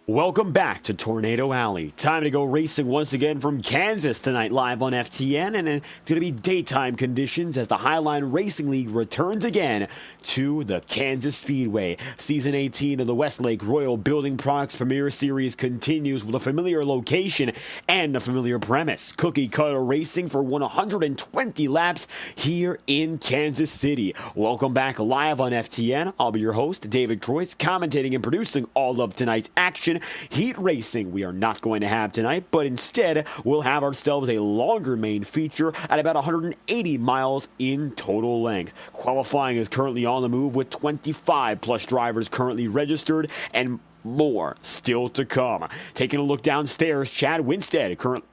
Welcome back to Tornado Alley. Time to go racing once again from Kansas tonight, live on FTN, and it's going to be daytime conditions as the Highline Racing League returns again to the Kansas Speedway. Season 18 of the Westlake Royal Building Products Premier Series continues with a familiar location and a familiar premise. Cookie cutter racing for 120 laps here in Kansas City. Welcome back live on FTN. I'll be your host, David Kreutz, commentating and producing all of tonight's action. Heat racing we are not going to have tonight, but instead we'll have ourselves a longer main feature at about 180 miles in total length. Qualifying is currently on the move with 25 plus drivers currently registered and more still to come. Taking a look downstairs, Chad Winstead currently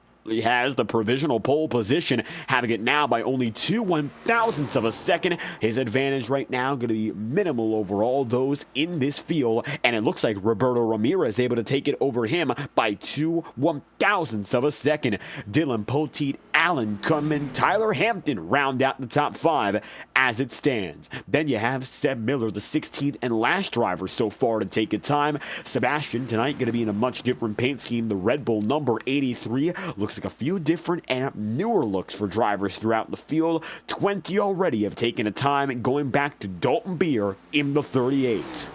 has the provisional pole position, having it now by only 2 1,000ths of a second. His advantage right now going to be minimal over all those in this field, and it looks like Roberto Ramirez able to take it over him by 2 1,000ths of a second. Dylan Poteet, Alan Cunman, Tyler Hampton round out the top 5 as it stands. Then you have Seb Miller, the 16th and last driver so far to take a time. Sebastian tonight going to be in a much different paint scheme. The Red Bull number 83 looks like a few different and newer looks for drivers throughout the field. 20 already have taken a time going back to Dalton Beer in the 38.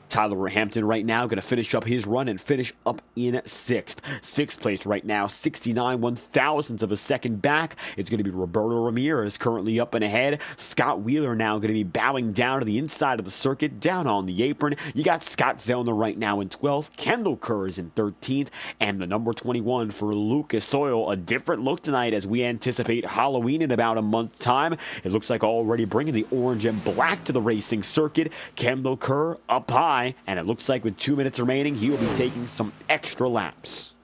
Tyler Hampton right now going to finish up his run and finish up in 6th. 6th place right now, 69 1,000ths of a second back. It's going to be Roberto Ramirez currently up and ahead. Scott Wheeler now going to be bowing down to the inside of the circuit, down on the apron. You got Scott Zellner right now in 12th. Kendall Kerr is in 13th. And the number 21 for Lucas Oil. A different look tonight as we anticipate Halloween in about a month's time. It looks like already bringing the orange and black to the racing circuit. Kendall Kerr up high. And it looks like with 2 minutes remaining, he will be taking some extra laps.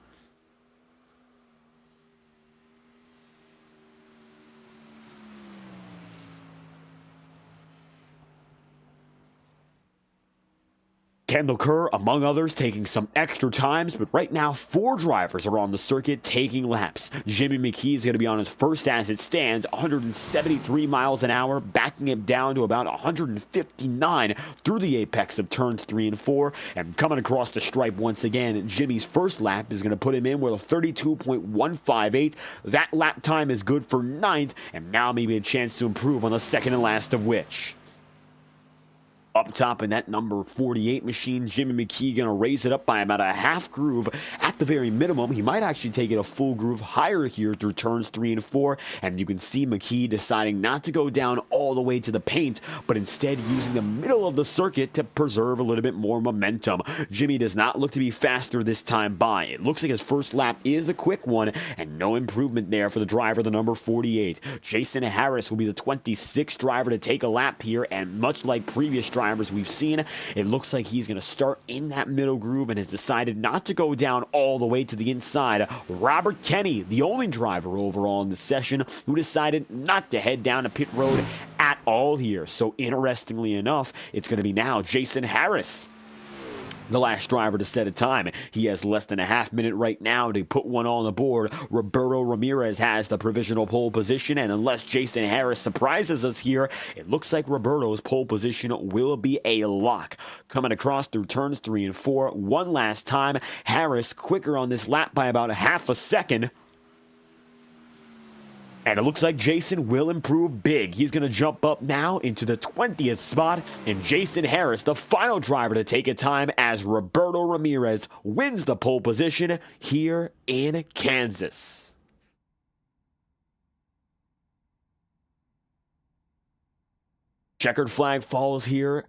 Kendall Kerr, among others, taking some extra times, but right now 4 drivers are on the circuit taking laps. Jimmy McKee is going to be on his first as it stands, 173 miles an hour, backing it down to about 159 through the apex of turns 3 and 4, and coming across the stripe once again. Jimmy's first lap is going to put him in with a 32.158. That lap time is good for 9th, and now maybe a chance to improve on the second and last of which. Up top in that number 48 machine, Jimmy McKee going to raise it up by about a half groove at the very minimum. He might actually take it a full groove higher here through turns 3 and 4. And you can see McKee deciding not to go down all the way to the paint, but instead using the middle of the circuit to preserve a little bit more momentum. Jimmy does not look to be faster this time by. It looks like his first lap is a quick one, and no improvement there for the driver, the number 48. Jason Harris will be the 26th driver to take a lap here, and much like previous drivers we've seen, it looks like he's going to start in that middle groove and has decided not to go down all the way to the inside. Robert Kenny, the only driver overall in the session who decided not to head down a pit road at all here. So interestingly enough, it's going to be now Jason Harris, the last driver to set a time. He has less than a half minute right now to put one on the board. Roberto Ramirez has the provisional pole position, and unless Jason Harris surprises us here, it looks like Roberto's pole position will be a lock. Coming across through turns 3 and 4 one last time. Harris quicker on this lap by about a half a second. And it looks like Jason will improve big. He's going to jump up now into the 20th spot. And Jason Harris, the final driver to take a time as Roberto Ramirez wins the pole position here in Kansas. Checkered flag falls here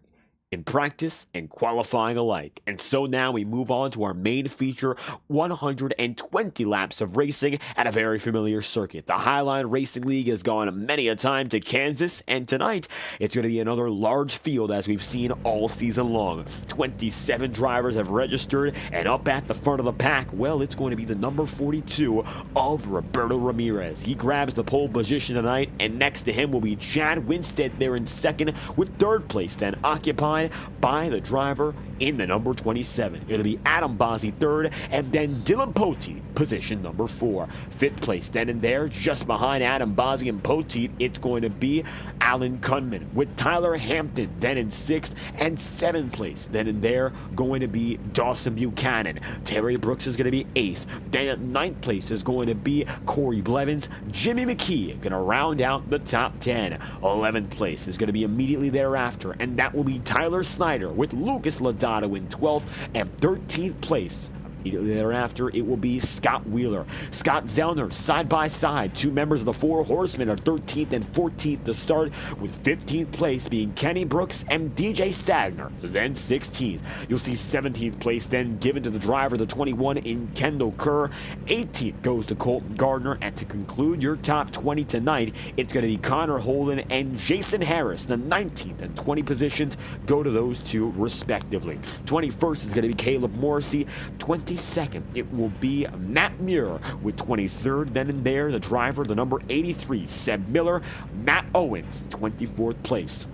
in practice and qualifying alike. And so now we move on to our main feature, 120 laps of racing at a very familiar circuit. The Highline Racing League has gone many a time to Kansas, and tonight it's going to be another large field as we've seen all season long. 27 drivers have registered, and up at the front of the pack, well, it's going to be the number 42 of Roberto Ramirez. He grabs the pole position tonight, and next to him will be Chad Winstead there in second, with third place then occupied line by the driver in the number 27. It'll be Adam Bozzi third, and then Dylan Poteet, position number 4. Fifth place, then and there, just behind Adam Bozzi and Poteet, it's going to be Alan Kunman, with Tyler Hampton then in 6th, and 7th place, then and there, going to be Dawson Buchanan. Terry Brooks is going to be 8th. Then at 9th place is going to be Corey Blevins. Jimmy McKee going to round out the top 10. 11th place is going to be immediately thereafter, and that will be Tyler Snyder with Lucas Lodato in 12th, and 13th place. Immediately thereafter, it will be Scott Wheeler. Scott Zellner, side by side. Two members of the Four Horsemen are 13th and 14th to start, with 15th place being Kenny Brooks and DJ Stagner, then 16th. You'll see 17th place then given to the driver, the 21 in Kendall Kerr. 18th goes to Colton Gardner, and to conclude your top 20 tonight, it's going to be Connor Holden and Jason Harris. The 19th and 20 positions go to those two respectively. 21st is going to be Caleb Morrissey. 22nd, it will be Matt Muir with 23rd. Then and there, the driver, the number 83, Seb Miller. Matt Owens, 24th place.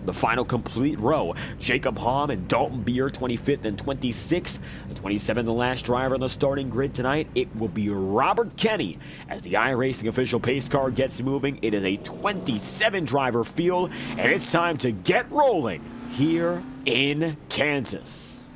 The final complete row, Jacob Hamm and Dalton Beer, 25th and 26th. The 27th, the last driver on the starting grid tonight, it will be Robert Kenny. As the iRacing official pace car gets moving, it is a 27-driver field, and it's time to get rolling here in Kansas.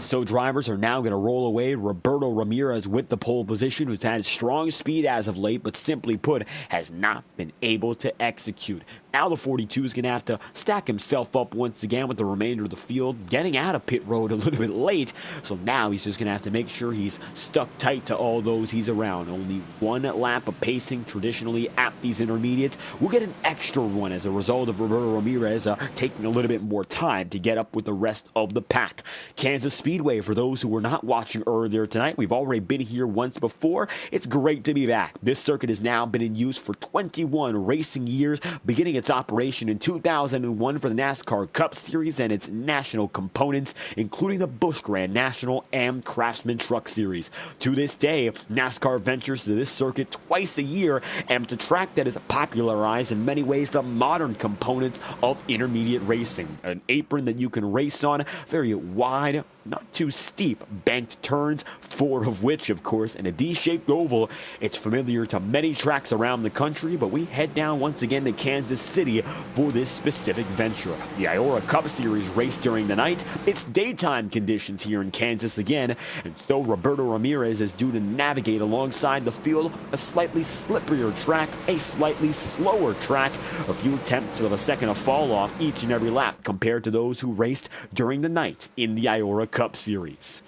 So drivers are now going to roll away. Roberto Ramirez with the pole position, who's had strong speed as of late, but simply put, has not been able to execute. Now the 42 is going to have to stack himself up once again with the remainder of the field, getting out of pit road a little bit late. So now he's just going to have to make sure he's stuck tight to all those he's around. Only one lap of pacing traditionally at these intermediates. We'll get an extra one as a result of Roberto Ramirez taking a little bit more time to get up with the rest of the pack. Kansas Speedway, for those who were not watching earlier tonight, we've already been here once before. It's great to be back. This circuit has now been in use for 21 racing years, beginning its operation in 2001 for the NASCAR Cup Series and its national components, including the Busch Grand National and Craftsman Truck Series. To this day, NASCAR ventures to this circuit twice a year, and it's a track that has popularized in many ways the modern components of intermediate racing. An apron that you can race on, very wide, not too steep banked turns, 4 of which, of course, in a D-shaped oval. It's familiar to many tracks around the country, but we head down once again to Kansas City for this specific venture. The Iora Cup Series race during the night. It's daytime conditions here in Kansas again, and so Roberto Ramirez is due to navigate alongside the field, a slightly slipperier track, a slightly slower track, a few attempts of a second of fall off each and every lap compared to those who raced during the night in the Iora Cup Series.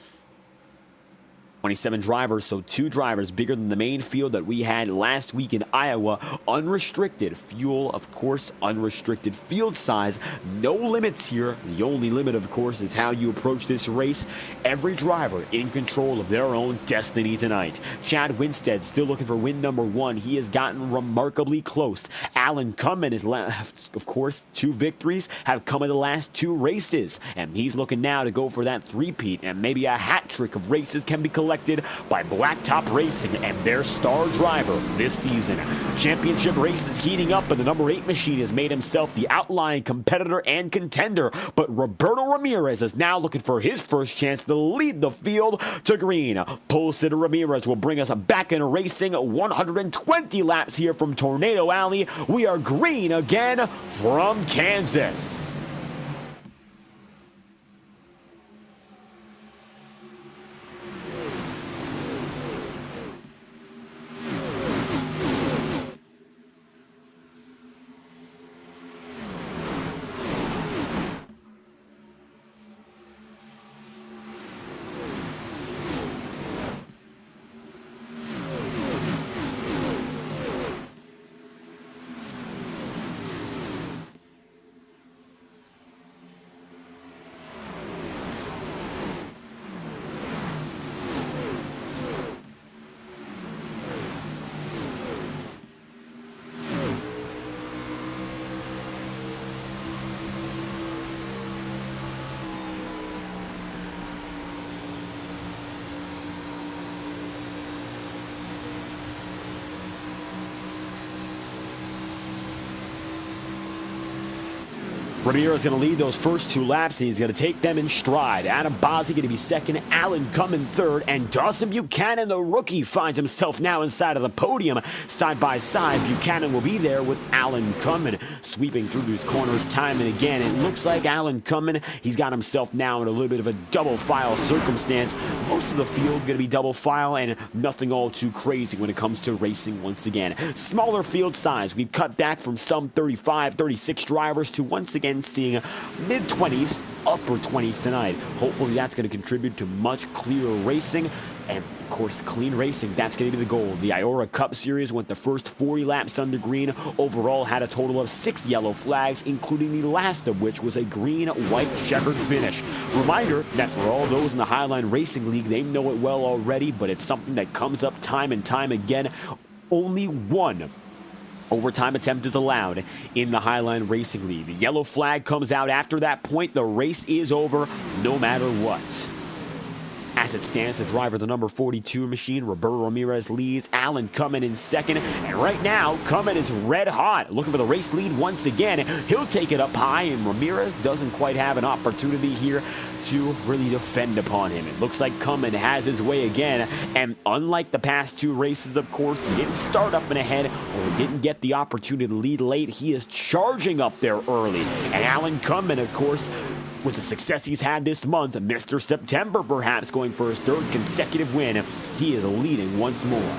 27 drivers, so 2 drivers bigger than the main field that we had last week in Iowa. Unrestricted fuel, of course, unrestricted field size. No limits here. The only limit, of course, is how you approach this race. Every driver in control of their own destiny tonight. Chad Winstead still looking for win number 1. He has gotten remarkably close. Alan Cummin is left, of course, 2 victories have come in the last 2 races, and he's looking now to go for that three-peat, and maybe a hat trick of races can be collected by Blacktop Racing and their star driver this season. Championship race is heating up, and the number 8 machine has made himself the outlying competitor and contender, but Roberto Ramirez is now looking for his first chance to lead the field to green. Pole sitter Ramirez will bring us back in racing. 120 laps here from Tornado Alley. We are green again from Kansas. Ramirez going to lead those first 2 laps, and he's going to take them in stride. Adam Bozzi going to be second, Alan Cumming third, and Dawson Buchanan, the rookie, finds himself now inside of the podium. Side by side, Buchanan will be there with Alan Cumming, sweeping through these corners time and again. It looks like Alan Cumming, he's got himself now in a little bit of a double file circumstance. Most of the field going to be double file, and nothing all too crazy when it comes to racing once again. Smaller field size. We've cut back from some 35, 36 drivers to once again seeing mid-20s, upper 20s tonight. Hopefully that's going to contribute to much clearer racing and, of course, clean racing. That's going to be the goal. The Iora Cup Series went the first 40 laps under green. Overall had a total of 6 yellow flags, including the last of which was a green-white checkered finish. Reminder that for all those in the Highline Racing League, they know it well already, but it's something that comes up time and time again. Only one overtime attempt is allowed in the Highline Racing League. The yellow flag comes out after that point. The race is over no matter what. As it stands, the driver, the number 42 machine, Roberto Ramirez, leads. Alan Cumming in second. And right now, Cumming is red hot, looking for the race lead once again. He'll take it up high, and Ramirez doesn't quite have an opportunity here to really defend upon him. It looks like Cumming has his way again. And unlike the past 2 races, of course, he didn't start up and ahead or didn't get the opportunity to lead late. He is charging up there early. And Alan Cumming, of course, with the success he's had this month, Mr. September perhaps going for his 3rd consecutive win, he is leading once more.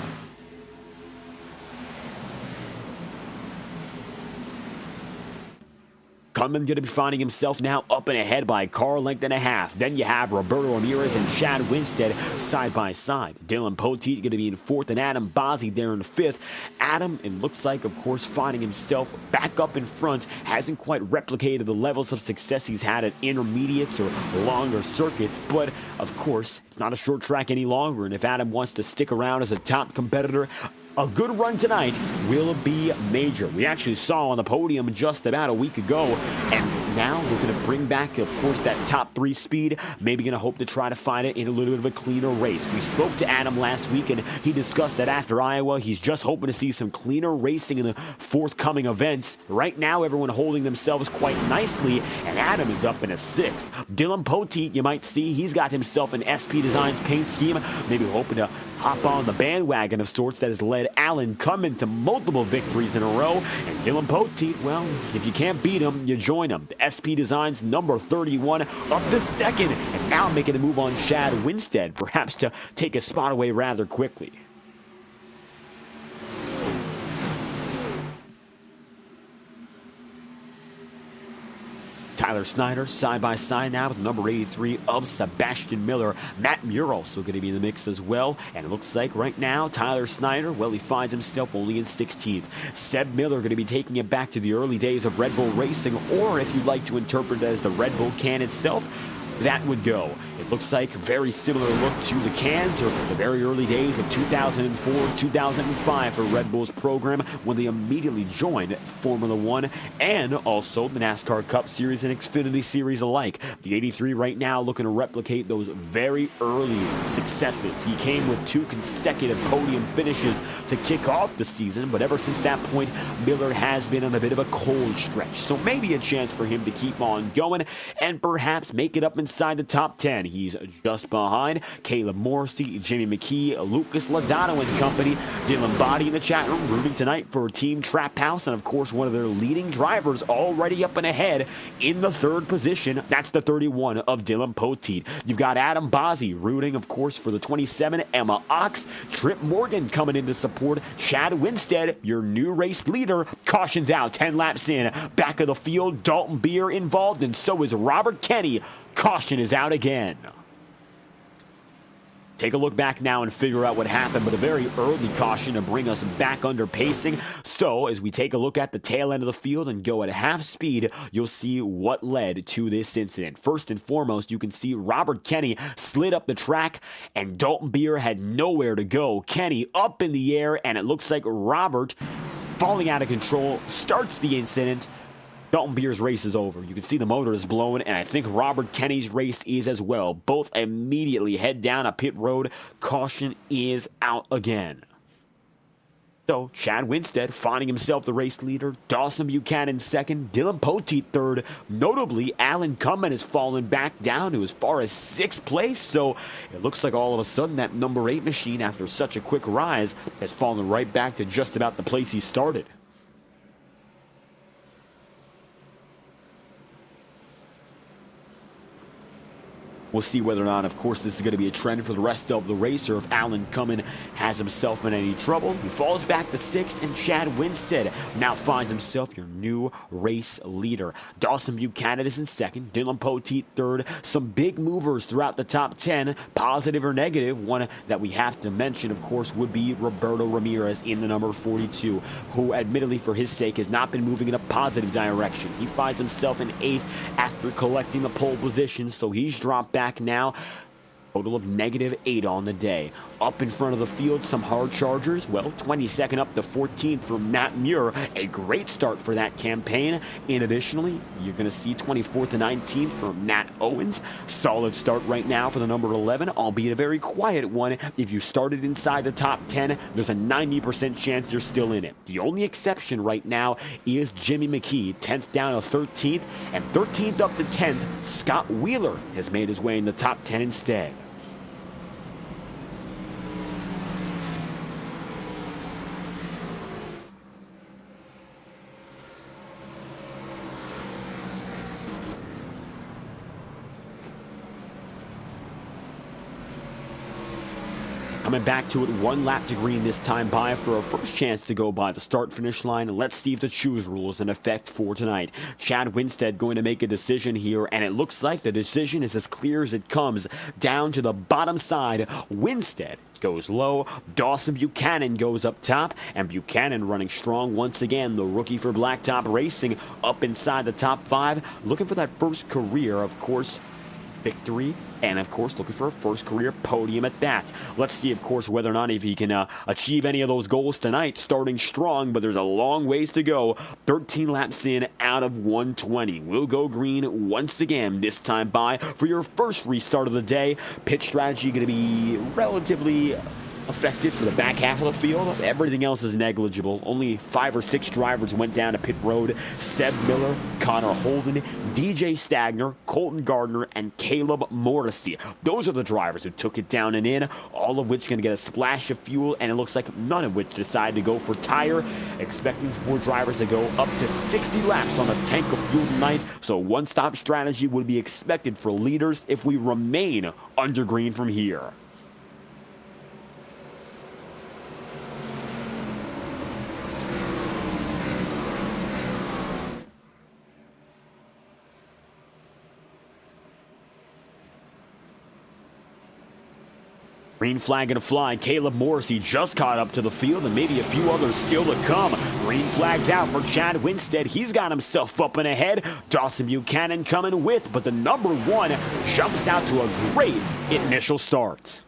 Cumming going to be finding himself now up and ahead by a car length and a half. Then you have Roberto Ramirez and Chad Winstead side by side. Dylan Poteet going to be in 4th and Adam Bozzi there in 5th. Adam, it looks like, of course, finding himself back up in front. Hasn't quite replicated the levels of success he's had at intermediates or longer circuits. But, of course, it's not a short track any longer. And if Adam wants to stick around as a top competitor, a good run tonight will be major. We actually saw on the podium just about a week ago, and now we're going to bring back, of course, that top 3 speed. Maybe going to hope to try to find it in a little bit of a cleaner race. We spoke to Adam last week, and he discussed that after Iowa, he's just hoping to see some cleaner racing in the forthcoming events. Right now, everyone holding themselves quite nicely, and Adam is up in a 6th. Dylan Poteet, you might see, he's got himself an SP Designs paint scheme, maybe hoping to hop on the bandwagon of sorts that has led Alan Cumming to multiple victories in a row. And Dylan Poteet, well, if you can't beat him, you join him. The SP Designs number 31 up to 2nd, and now making a move on Chad Winstead, perhaps to take a spot away rather quickly. Tyler Snyder side by side now with number 83 of Sebastian Miller. Matt Muir also going to be in the mix as well. And it looks like right now Tyler Snyder, well, he finds himself only in 16th. Seb Miller going to be taking it back to the early days of Red Bull Racing, or if you'd like to interpret it as the Red Bull can itself, that would go. It looks like a very similar look to the cans or the very early days of 2004, 2005 for Red Bull's program when they immediately joined Formula One and also the NASCAR Cup Series and Xfinity Series alike. The 83 right now looking to replicate those very early successes. He came with 2 consecutive podium finishes to kick off the season, but ever since that point, Miller has been on a bit of a cold stretch. So maybe a chance for him to keep on going and perhaps make it up inside the top 10. He's just behind Caleb Morrissey, Jimmy McKee, Lucas Lodato and company. Dylan Body in the chat room rooting tonight for Team Trap House, and of course one of their leading drivers already up and ahead in the 3rd position. That's the 31 of Dylan Poteet. You've got Adam Bozzi rooting, of course, for the 27, Emma Ox. Trip Morgan coming in to support Chad Winstead, your new race leader. Cautions out 10 laps in. Back of the field, Dalton Beer involved, and so is Robert Kenny. Caution is out again. Take a look back now and figure out what happened, but a very early caution to bring us back under pacing. So as we take a look at the tail end of the field and go at half speed, you'll see what led to this incident. First and foremost, you can see Robert Kenny slid up the track and Dalton Beer had nowhere to go. Kenny up in the air, and it looks like Robert, falling out of control, starts the incident. Dalton Beer's race is over. You can see the motor is blowing, and I think Robert Kenny's race is as well. Both immediately head down a pit road. Caution is out again. So, Chad Winstead finding himself the race leader, Dawson Buchanan second, Dylan Poteet third. Notably, Alan Cummins has fallen back down to as far as 6th place, so it looks like all of a sudden that number 8 machine, after such a quick rise, has fallen right back to just about the place he started. We'll see whether or not, of course, this is going to be a trend for the rest of the race, or if Alan Cummins has himself in any trouble. He falls back to 6th, and Chad Winstead now finds himself your new race leader. Dawson Buchanan is in 2nd, Dylan Poteet 3rd. Some big movers throughout the top 10, positive or negative. One that we have to mention, of course, would be Roberto Ramirez in the number 42, who admittedly for his sake has not been moving in a positive direction. He finds himself in 8th after collecting the pole position, so he's dropped back now. Total of -8 on the day. Up in front of the field, some hard chargers. Well, 22nd up to 14th for Matt Muir. A great start for that campaign. And additionally, you're going to see 24th to 19th for Matt Owens. Solid start right now for the number 11, albeit a very quiet one. If you started inside the top 10, there's a 90% chance you're still in it. The only exception right now is Jimmy McKee, 10th down to 13th, and 13th up to 10th, Scott Wheeler has made his way in the top 10 instead. Coming back to it, 1 lap to green this time by for a first chance to go by the start-finish line. Let's see if the choose rule is in effect for tonight. Chad Winstead going to make a decision here, and it looks like the decision is as clear as it comes. Down to the bottom side, Winstead goes low, Dawson Buchanan goes up top, and Buchanan running strong once again. The rookie for Blacktop Racing up inside the top 5, looking for that first career, of course, victory, and of course looking for a first career podium at that. Let's see, of course, whether or not if he can achieve any of those goals tonight. Starting strong, but there's a long ways to go. 13 laps in out of 120. We'll go green once again this time by for your first restart of the day. Pit strategy going to be relatively effective for the back half of the field. Everything else is negligible. Only 5 or 6 drivers went down to pit road. Seb Miller, Connor Holden, DJ Stagner, Colton Gardner, and Caleb Morrissey. Those are the drivers who took it down and in, all of which going to get a splash of fuel, and it looks like none of which decided to go for tire. Expecting 4 drivers to go up to 60 laps on a tank of fuel tonight, so one-stop strategy would be expected for leaders if we remain under green from here. Green flag gonna fly. Caleb Morrissey just caught up to the field, and maybe a few others still to come. Green flag's out for Chad Winstead. He's got himself up and ahead. Dawson Buchanan coming with, but the number 1 jumps out to a great initial start.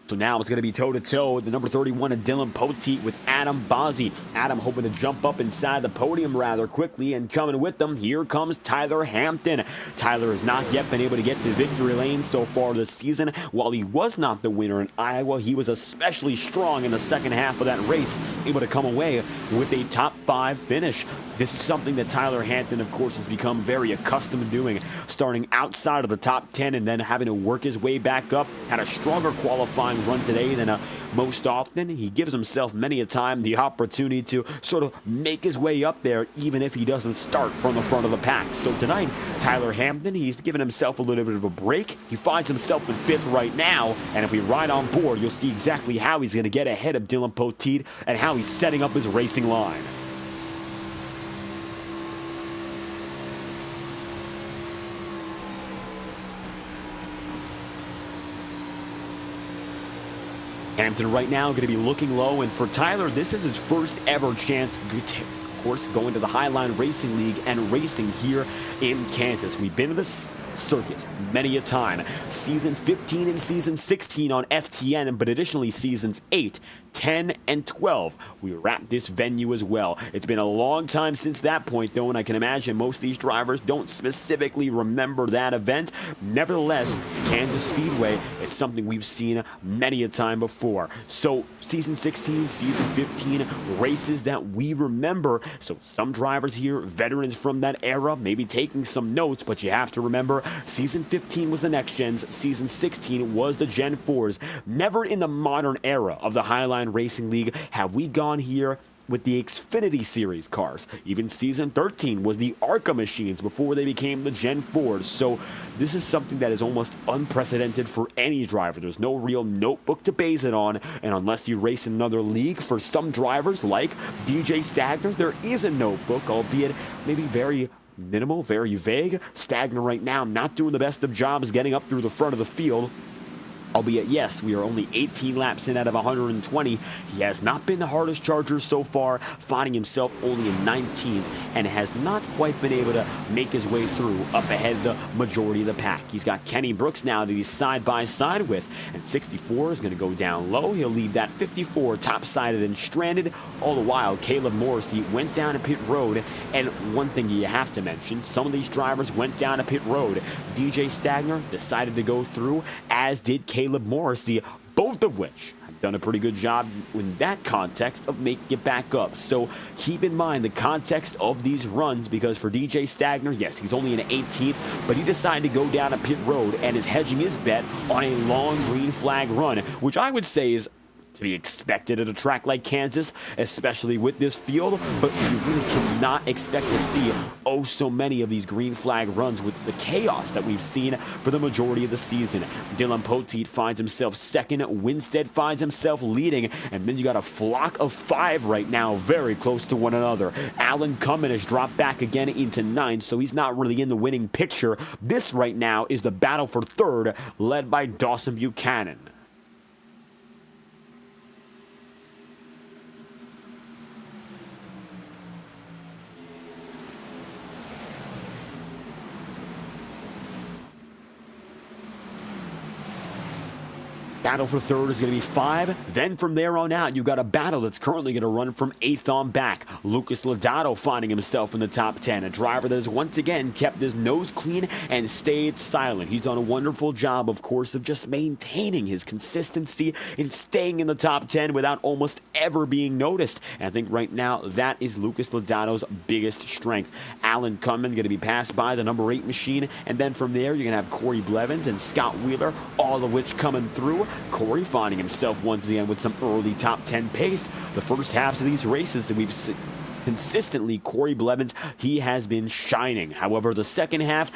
So now it's going to be toe-to-toe with the number 31 of Dylan Poteet with Adam Bozzi. Adam hoping to jump up inside the podium rather quickly, and coming with them, here comes Tyler Hampton. Tyler has not yet been able to get to victory lane so far this season. While he was not the winner in Iowa, he was especially strong in the second half of that race, able to come away with a top 5 finish. This is something that Tyler Hampton, of course, has become very accustomed to doing, starting outside of the top 10 and then having to work his way back up. Had a stronger qualifying run today than most often. He gives himself many a time the opportunity to sort of make his way up there, even if he doesn't start from the front of the pack. So tonight, Tyler Hampton, he's given himself a little bit of a break. He finds himself in 5th right now, and if we ride on board, you'll see exactly how he's going to get ahead of Dylan Poteet and how he's setting up his racing line. Hampton right now going to be looking low, and for Tyler, this is his first ever chance course, going to the Highline Racing League and racing here in Kansas. We've been to this circuit many a time. Season 15 and Season 16 on FTN, but additionally Seasons 8, 10, and 12. We wrapped this venue as well. It's been a long time since that point, though, and I can imagine most of these drivers don't specifically remember that event. Nevertheless, Kansas Speedway, it's something we've seen many a time before. So, Season 16, Season 15, races that we remember. So, some drivers here, veterans from that era, maybe taking some notes, but you have to remember, Season 15 was the Next Gens, Season 16 was the Gen 4s. Never in the modern era of the Highline Racing League have we gone here with the Xfinity Series cars. Even Season 13 was the ARCA machines before they became the Gen 4s. So this is something that is almost unprecedented for any driver. There's no real notebook to base it on, and unless you race in another league, for some drivers like DJ Stagner, there is a notebook, albeit maybe very minimal, very vague. Stagner right now not doing the best of jobs getting up through the front of the field. Albeit, yes, we are only 18 laps in out of 120. He has not been the hardest charger so far, finding himself only in 19th, and has not quite been able to make his way through up ahead of the majority of the pack. He's got Kenny Brooks now that he's side by side with, and 64 is going to go down low. He'll leave that 54 top-sided and stranded. All the while, Caleb Morrissey went down to pit road, and one thing you have to mention, some of these drivers went down to pit road. DJ Stagner decided to go through, as did Caleb Morrissey, both of which have done a pretty good job in that context of making it back up. So keep in mind the context of these runs, because for DJ Stagner, yes, he's only in 18th, but he decided to go down a pit road and is hedging his bet on a long green flag run, which I would say is to be expected at a track like Kansas, especially with this field, but you really cannot expect to see so many of these green flag runs with the chaos that we've seen for the majority of the season. Dylan Poteet finds himself second, Winstead finds himself leading, and then you got a flock of 5 right now, very close to one another. Alan Cummins has dropped back again into 9th, so he's not really in the winning picture. This right now is the battle for 3rd, led by Dawson Buchanan. Battle for 3rd is going to be 5. Then from there on out, you've got a battle that's currently going to run from 8th on back. Lucas Lodato finding himself in the top 10. A driver that has once again kept his nose clean and stayed silent. He's done a wonderful job, of course, of just maintaining his consistency and staying in the top 10 without almost ever being noticed. And I think right now that is Lucas Lodato's biggest strength. Alan Cummins going to be passed by the number 8 machine. And then from there, you're going to have Corey Blevins and Scott Wheeler, all of which coming through. Corey finding himself once again with some early top 10 pace. The first halves of these races that we've consistently, Corey Blevins, he has been shining. However, the second half,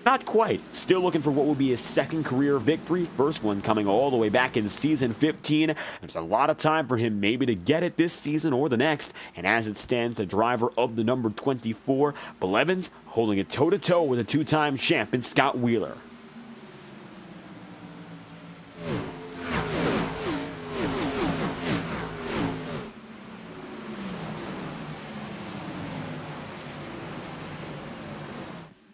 not quite. Still looking for what will be his second career victory. First one coming all the way back in Season 15. There's a lot of time for him maybe to get it this season or the next. And as it stands, the driver of the number 24, Blevins, holding it toe-to-toe with a 2-time champion, Scott Wheeler.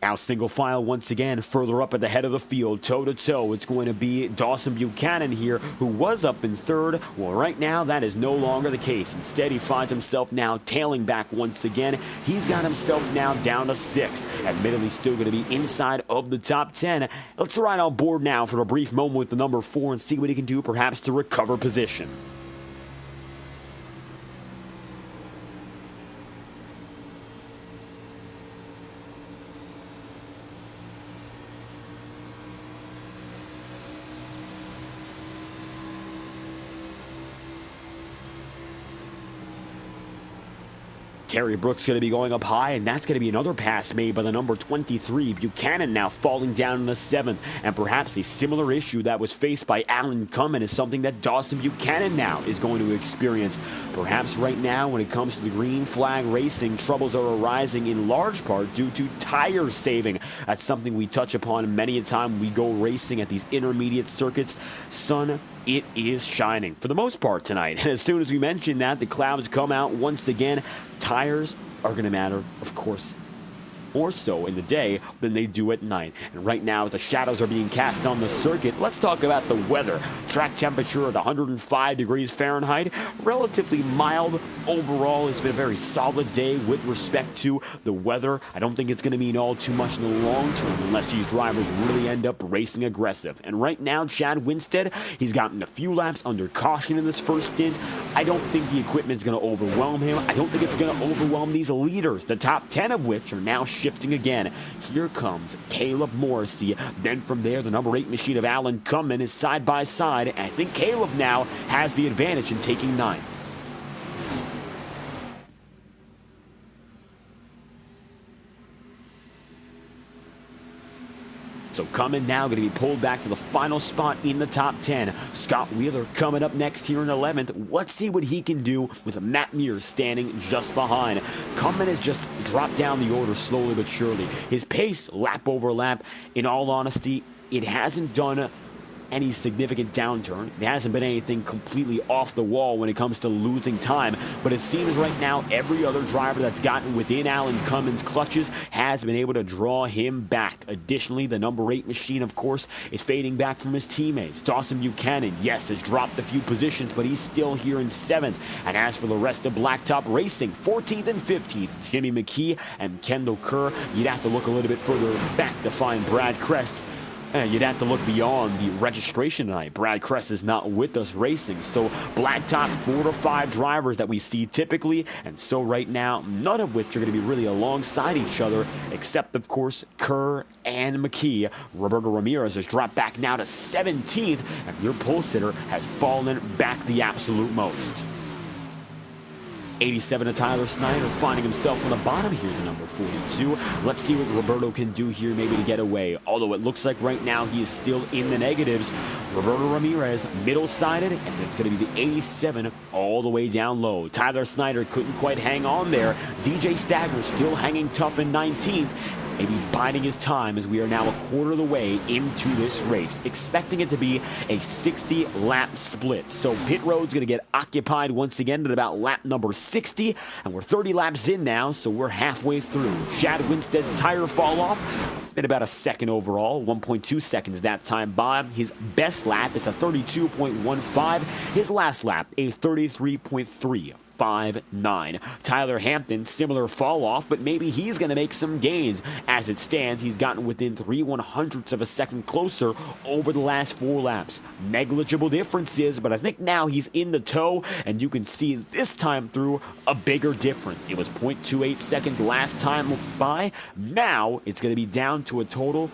Now single file once again, further up at the head of the field, toe-to-toe. It's going to be Dawson Buchanan here, who was up in 3rd. Well, right now, that is no longer the case. Instead, he finds himself now tailing back once again. He's got himself now down to 6th. Admittedly, still going to be inside of the top 10. Let's ride on board now for a brief moment with the number 4 and see what he can do, perhaps to recover position. Terry Brooks going to be going up high, and that's going to be another pass made by the number 23. Buchanan now falling down in the 7th, and perhaps a similar issue that was faced by Alan Cummins is something that Dawson Buchanan now is going to experience. Perhaps right now, when it comes to the green flag racing, troubles are arising in large part due to tire saving. That's something we touch upon many a time we go racing at these intermediate circuits. Sun, it is shining for the most part tonight. And as soon as we mention that, the clouds come out once again. Tires are going to matter, of course, more so in the day than they do at night. And right now, as the shadows are being cast on the circuit, let's talk about the weather. Track temperature at 105 degrees Fahrenheit, relatively mild overall. It's been a very solid day with respect to the weather. I don't think it's going to mean all too much in the long term unless these drivers really end up racing aggressive. And right now, Chad Winstead, he's gotten a few laps under caution in this first stint. I don't think the equipment's going to overwhelm him. I don't think it's going to overwhelm these leaders, the top 10 of which are now shifting again. Here comes Caleb Morrissey. Then from there, the number 8 machine of Alan Cummin is side by side. And I think Caleb now has the advantage in taking ninth. So Cummin now going to be pulled back to the final spot in the top 10. Scott Wheeler coming up next here in 11th. Let's see what he can do with Matt Mears standing just behind. Cummin has just dropped down the order slowly but surely. His pace, lap over lap, in all honesty, it hasn't done any significant downturn. It hasn't been anything completely off the wall when it comes to losing time, but it seems right now every other driver that's gotten within Alan Cummin's clutches has been able to draw him back. Additionally, the number 8 machine, of course, is fading back from his teammates. Dawson Buchanan, yes, has dropped a few positions, but he's still here in 7th. And as for the rest of Blacktop Racing, 14th and 15th, Jimmy McKee and Kendall Kerr, you'd have to look a little bit further back to find Brad Kress. You'd have to look beyond the registration tonight. Brad Kress is not with us racing. So Blacktop 4 to 5 drivers that we see typically. And so right now, none of which are going to be really alongside each other, except, of course, Kerr and McKee. Roberto Ramirez has dropped back now to 17th, and your pole sitter has fallen back the absolute most. 87 to Tyler Snyder, finding himself on the bottom here to number 42. Let's see what Roberto can do here maybe to get away. Although it looks like right now he is still in the negatives. Roberto Ramirez, middle-sided, and it's going to be the 87 all the way down low. Tyler Snyder couldn't quite hang on there. DJ Stagner still hanging tough in 19th. Maybe biding his time as we are now a quarter of the way into this race, expecting it to be a 60-lap split. So pit road's going to get occupied once again at about lap number 60, and we're 30 laps in now, so we're halfway through. Chad Winstead's tire fall off. It's been about a second overall, 1.2 seconds that time by. His best lap is a 32.15. His last lap, a 33.3. 5.9. Tyler Hampton, similar fall off, but maybe he's going to make some gains. As it stands, he's gotten within 3/100ths of a second closer over the last 4 laps. Negligible differences, but I think now he's in the tow, and you can see this time through a bigger difference. It was 0.28 seconds last time by. Now it's going to be down to a total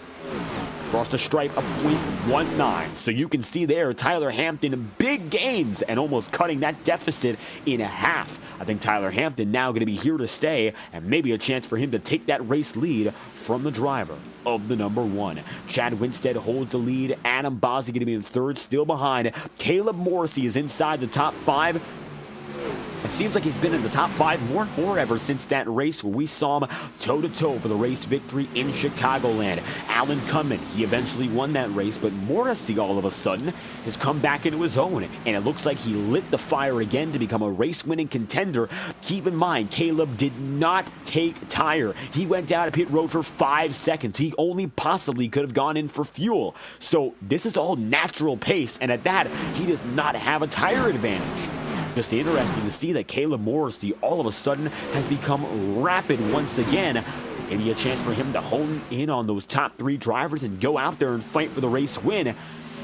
across the stripe of 0.19. So you can see there, Tyler Hampton, big gains and almost cutting that deficit in half. I think Tyler Hampton now going to be here to stay, and maybe a chance for him to take that race lead from the driver of the number 1. Chad Winstead holds the lead. Adam Bozzi going to be in 3rd, still behind. Caleb Morrissey is inside the top 5. It seems like he's been in the top 5 more and more ever since that race where we saw him toe-to-toe for the race victory in Chicagoland. Alan Cummin, he eventually won that race, but Morrissey all of a sudden has come back into his own, and it looks like he lit the fire again to become a race-winning contender. Keep in mind, Caleb did not take tire. He went down to pit road for 5 seconds. He only possibly could have gone in for fuel. So this is all natural pace, and at that, he does not have a tire advantage. Just interesting to see that Caleb Morrissey all of a sudden has become rapid once again. Maybe a chance for him to hone in on those top 3 drivers and go out there and fight for the race win.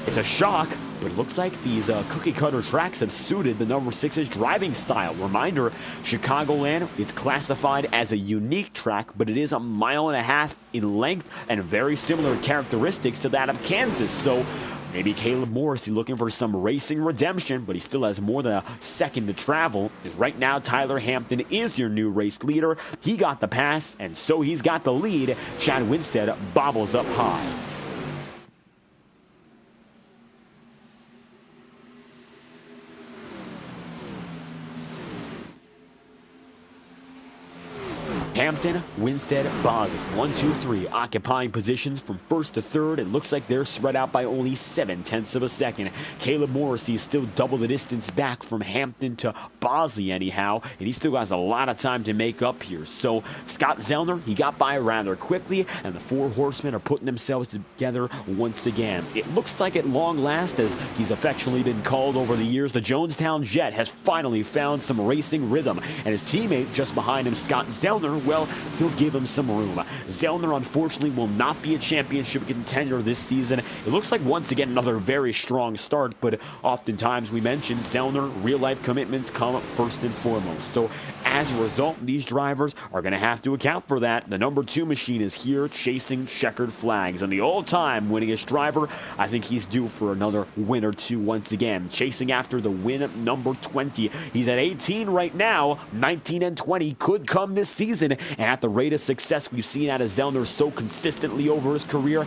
It's a shock, but it looks like these cookie-cutter tracks have suited the number 6's driving style. Reminder, Chicagoland, it's classified as a unique track, but it is 1.5 miles in length and very similar characteristics to that of Kansas. So maybe Caleb Morrissey looking for some racing redemption, but he still has more than a second to travel. As right now, Tyler Hampton is your new race leader. He got the pass, and so he's got the lead. Chad Winstead bobbles up high. Hampton, Winstead, Boswick, 1, 2, 3, occupying positions from first to third. It looks like they're spread out by only 0.7 of a second. Caleb Morrissey is still double the distance back from Hampton to Bosley anyhow, and he still has a lot of time to make up here. So Scott Zellner, he got by rather quickly, and the four horsemen are putting themselves together once again. It looks like at long last, as he's affectionately been called over the years, the Jonestown Jet has finally found some racing rhythm, and his teammate just behind him, Scott Zellner, well, he'll give him some room. Zellner, unfortunately, will not be a championship contender this season. It looks like, once again, another very strong start, but oftentimes we mention Zellner, real-life commitments come first and foremost. So as a result, these drivers are going to have to account for that. The number 2 machine is here chasing checkered flags, and the all-time winningest driver, I think he's due for another win or two once again. Chasing after the win number 20. He's at 18 right now. 19 and 20 could come this season. And at the rate of success we've seen out of Zellner so consistently over his career,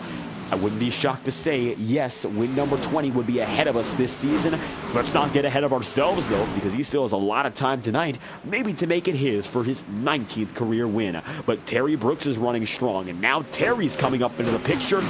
I wouldn't be shocked to say, yes, win number 20 would be ahead of us this season. Let's not get ahead of ourselves, though, because he still has a lot of time tonight, maybe to make it his for his 19th career win. But Terry Brooks is running strong, and now Terry's coming up into the picture.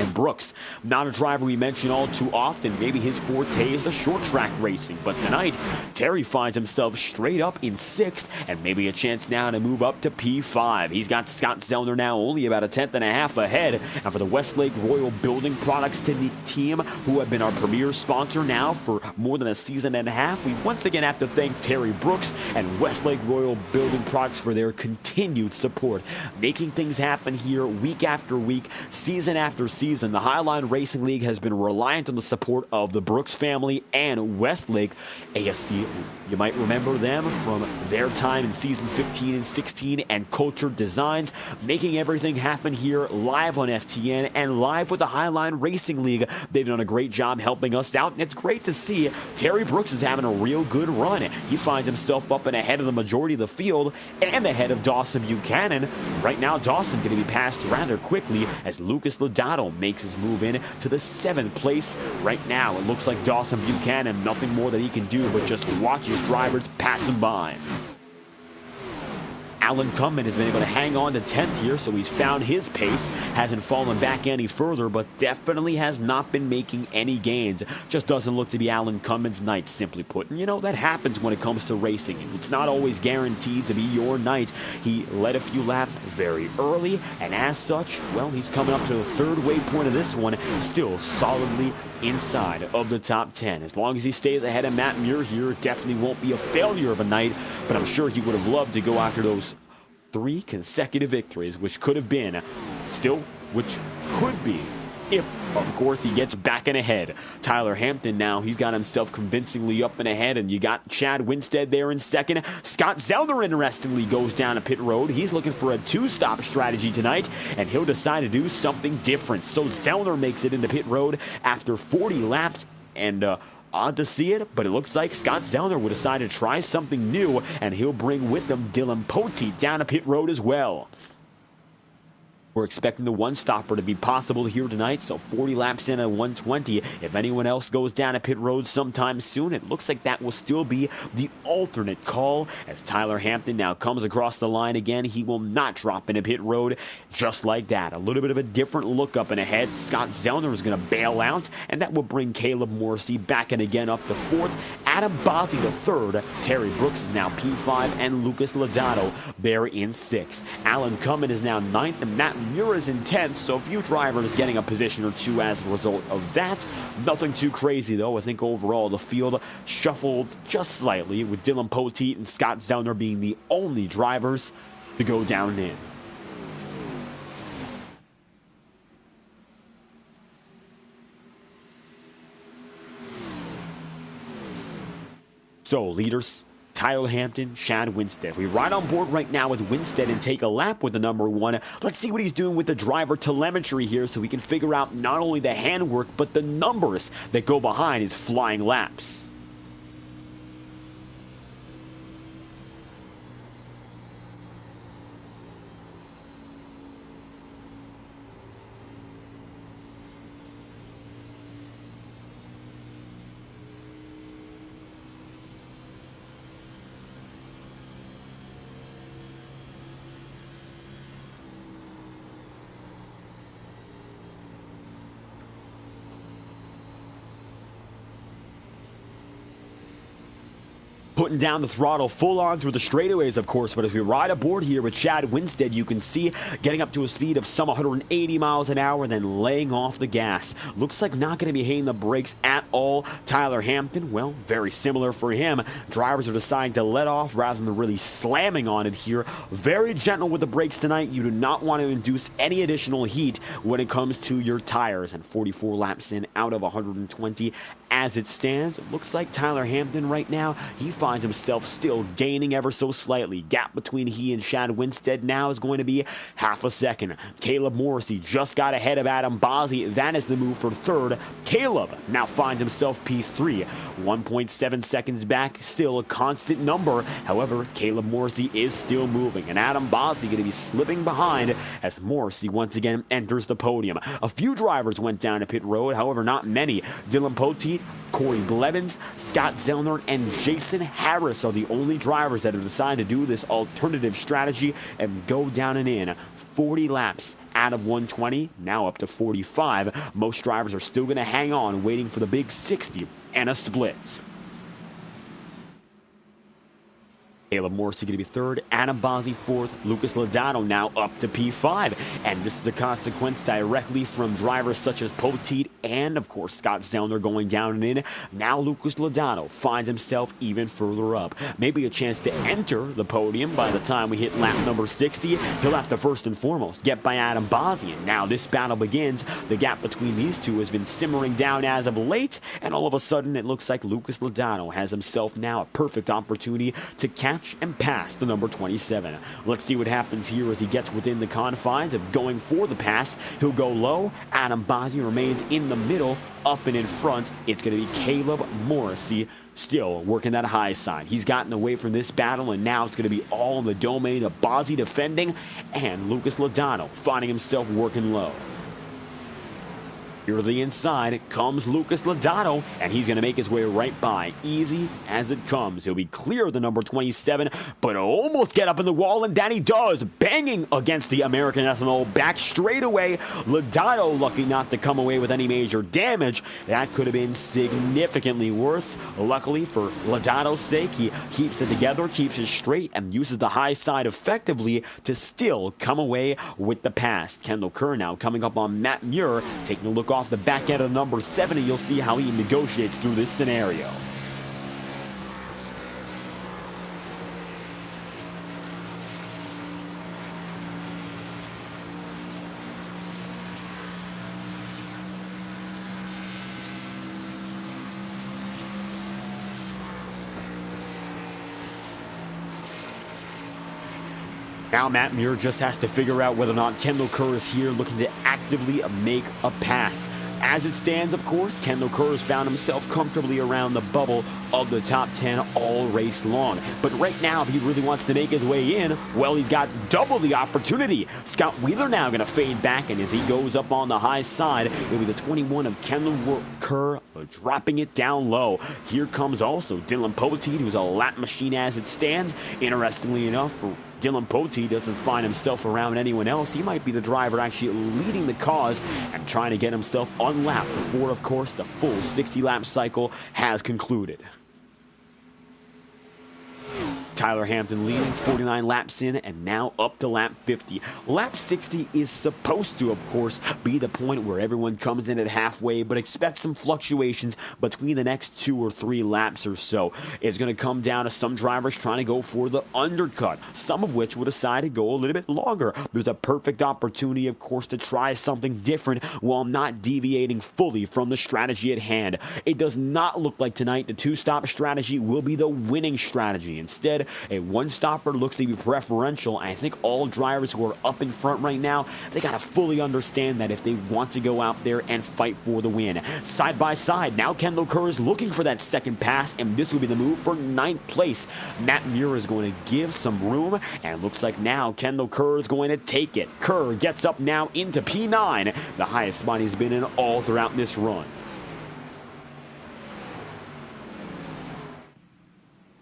And Brooks, not a driver we mention all too often. Maybe his forte is the short track racing. But tonight, Terry finds himself straight up in 6th and maybe a chance now to move up to P5. He's got Scott Zellner now only about 1.5 ahead. And for the Westlake Royal Building Products team, who have been our premier sponsor now for more than a season and a half, we once again have to thank Terry Brooks and Westlake Royal Building Products for their continued support, making things happen here week after week, season after season. The Highline Racing League has been reliant on the support of the Brooks family and Westlake. ASC, you might remember them from their time in season 15 and 16 and Culture Designs, making everything happen here live on FTN and live with the Highline Racing League. They've done a great job helping us out, and it's great to see Terry Brooks is having a real good run. He finds himself up and ahead of the majority of the field and ahead of Dawson Buchanan. Right now, Dawson going to be passed rather quickly as Lucas Lodato makes his move in to the 7th place. Right now, it looks like Dawson Buchanan, nothing more that he can do but just watch his drivers pass him by. Alan Cummin has been able to hang on to 10th here, so he's found his pace. Hasn't fallen back any further, but definitely has not been making any gains. Just doesn't look to be Alan Cummin's night, simply put. And you know, that happens when it comes to racing. It's not always guaranteed to be your night. He led a few laps very early, and as such, well, he's coming up to the 3rd waypoint of this one, still solidly inside of the top 10. As long as he stays ahead of Matt Muir here, it definitely won't be a failure of a night, but I'm sure he would have loved to go after those 3 consecutive victories, which could have been, which could be, if, of course, he gets back and ahead. Tyler Hampton now, he's got himself convincingly up and ahead, and you got Chad Winstead there in 2nd. Scott Zellner, interestingly, goes down a pit road. He's looking for a 2-stop strategy tonight, and he'll decide to do something different. So Zellner makes it into pit road after 40 laps, and odd to see it, but it looks like Scott Zellner will decide to try something new, and he'll bring with him Dylan Poteet down a pit road as well. We're expecting the one-stopper to be possible here tonight, so 40 laps in at 120. If anyone else goes down a pit road sometime soon, it looks like that will still be the alternate call. As Tyler Hampton now comes across the line again, he will not drop into pit road just like that. A little bit of a different look up and ahead. Scott Zellner is going to bail out, and that will bring Caleb Morrissey back in again up to 4th. Adam Bozzi to 3rd. Terry Brooks is now P5, and Lucas Lodato there in 6th. Alan Cummin is now 9th, and Matt Muir is in 10th, so a few drivers getting a position or two as a result of that. Nothing too crazy, though. I think overall the field shuffled just slightly, with Dylan Poteet and Scott Zellner being the only drivers to go down and in. So, leaders, Tyler Hampton, Chad Winstead. We ride on board right now with Winstead and take a lap with the number 1. Let's see what he's doing with the driver telemetry here so we can figure out not only the handwork, but the numbers that go behind his flying laps. Putting down the throttle full on through the straightaways, of course, but as we ride aboard here with Chad Winstead, you can see getting up to a speed of some 180 miles an hour, then laying off the gas. Looks like not going to be hitting the brakes at all. Tyler Hampton, well, very similar for him. Drivers are deciding to let off rather than really slamming on it here. Very gentle with the brakes tonight. You do not want to induce any additional heat when it comes to your tires. And 44 laps in out of 120 as it stands. It looks like Tyler Hampton right now, he finds himself still gaining ever so slightly. Gap between he and Chad Winstead now is going to be half a second. Caleb Morrissey just got ahead of Adam Bozzi. That is the move for third. Caleb now finds himself P3. 1.7 seconds back, still a constant number. However, Caleb Morrissey is still moving, and Adam Bozzi going to be slipping behind as Morrissey once again enters the podium. A few drivers went down to pit road, however, not many. Dylan Poteet, Corey Blevins, Scott Zellner, and Jason Harris are the only drivers that have decided to do this alternative strategy and go down and in. 40 laps out of 120, now up to 45. Most drivers are still going to hang on, waiting for the big 60 and a split. Caleb Morrissey going to be third, Adam Bozzi fourth, Lucas Lodato now up to P5. And this is a consequence directly from drivers such as Poteet and, of course, Scott Zellner going down and in. Now Lucas Lodato finds himself even further up. Maybe a chance to enter the podium by the time we hit lap number 60. He'll have to first and foremost get by Adam Bozzi. And now this battle begins. The gap between these two has been simmering down as of late. And all of a sudden, it looks like Lucas Lodato has himself now a perfect opportunity to catch and pass the number 27. Let's see what happens here as he gets within the confines of going for the pass. He'll go low. Adam Bozzi remains in the middle. Up and in front, it's going to be Caleb Morrissey still working that high side. He's gotten away from this battle, and now it's going to be all in the domain of Bozzi defending and Lucas Lodato finding himself working low. Here to the inside comes Lucas Lodato, and he's going to make his way right by. Easy as it comes. He'll be clear of the number 27, but almost get up in the wall, and that he does. Banging against the American Ethanol back straightaway. Lodato lucky not to come away with any major damage. That could have been significantly worse. Luckily for Lodato's sake, he keeps it together, keeps it straight, and uses the high side effectively to still come away with the pass. Kendall Kerr now coming up on Matt Muir, taking a look off the back end of number 70. You'll see how he negotiates through this scenario. Now Matt Muir just has to figure out whether or not Kendall Kerr is here looking to actively make a pass. As it stands, of course, Kendall Kerr has found himself comfortably around the bubble of the top 10 all race long. But right now, if he really wants to make his way in, well, he's got double the opportunity. Scott Wheeler now going to fade back, and as he goes up on the high side, it'll be the 21 of Kendall Kerr dropping it down low. Here comes also Dylan Poteet, who's a lap machine as it stands. Interestingly enough, for Dylan Poteet doesn't find himself around anyone else. He might be the driver actually leading the cause and trying to get himself unlapped before, of course, the full 60-lap cycle has concluded. Tyler Hampton leading 49 laps in and now up to lap 50. Lap 60 is supposed to, of course, be the point where everyone comes in at halfway, but expect some fluctuations between the next 2 or 3 laps or so. It's going to come down to some drivers trying to go for the undercut, some of which will decide to go a little bit longer. There's a perfect opportunity, of course, to try something different while not deviating fully from the strategy at hand. It does not look like tonight the 2-stop strategy will be the winning strategy. Instead, a 1-stopper looks to be preferential. I think all drivers who are up in front right now, they got to fully understand that if they want to go out there and fight for the win. Side by side, now Kendall Kerr is looking for that second pass, and this will be the move for 9th place. Matt Muir is going to give some room, and it looks like now Kendall Kerr is going to take it. Kerr gets up now into P9, the highest spot he's been in all throughout this run.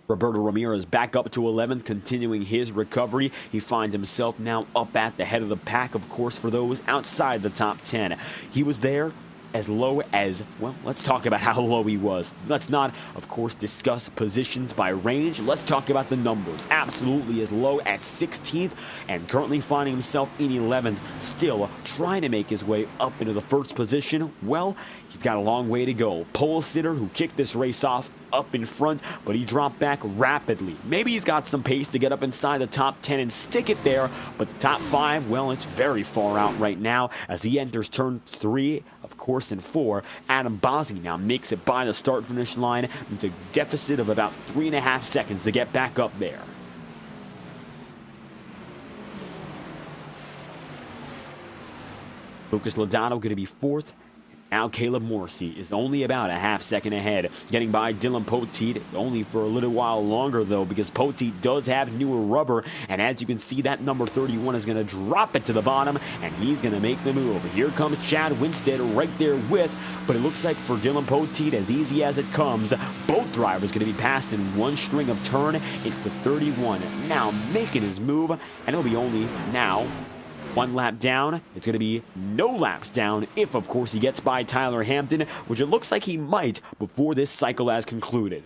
Roberto Ramirez back up to 11th, continuing his recovery. He finds himself now up at the head of the pack, of course, for those outside the top 10. He was there as low as, well, let's talk about how low he was. Let's not, of course, discuss positions by range. Let's talk about the numbers. Absolutely as low as 16th and currently finding himself in 11th, still trying to make his way up into the first position. Well, he's got a long way to go. Pole sitter who kicked this race off up in front, but he dropped back rapidly. Maybe he's got some pace to get up inside the top 10 and stick it there, but the top 5, well, it's very far out right now as he enters turn 3, of course, and 4. Adam Bossi now makes it by the start-finish line with a deficit of about 3.5 seconds to get back up there. Lucas Lodato going to be 4th. Now Caleb Morrissey is only about a half second ahead, getting by Dylan Poteet, only for a little while longer though, because Poteet does have newer rubber, and as you can see, that number 31 is going to drop it to the bottom, and he's going to make the move. Here comes Chad Winstead right there with, but it looks like for Dylan Poteet, as easy as it comes, both drivers going to be passed in one string of turn. It's the 31 now making his move, and it'll be only now 1 lap down. It's going to be no laps down if, of course, he gets by Tyler Hampton, which it looks like he might before this cycle has concluded.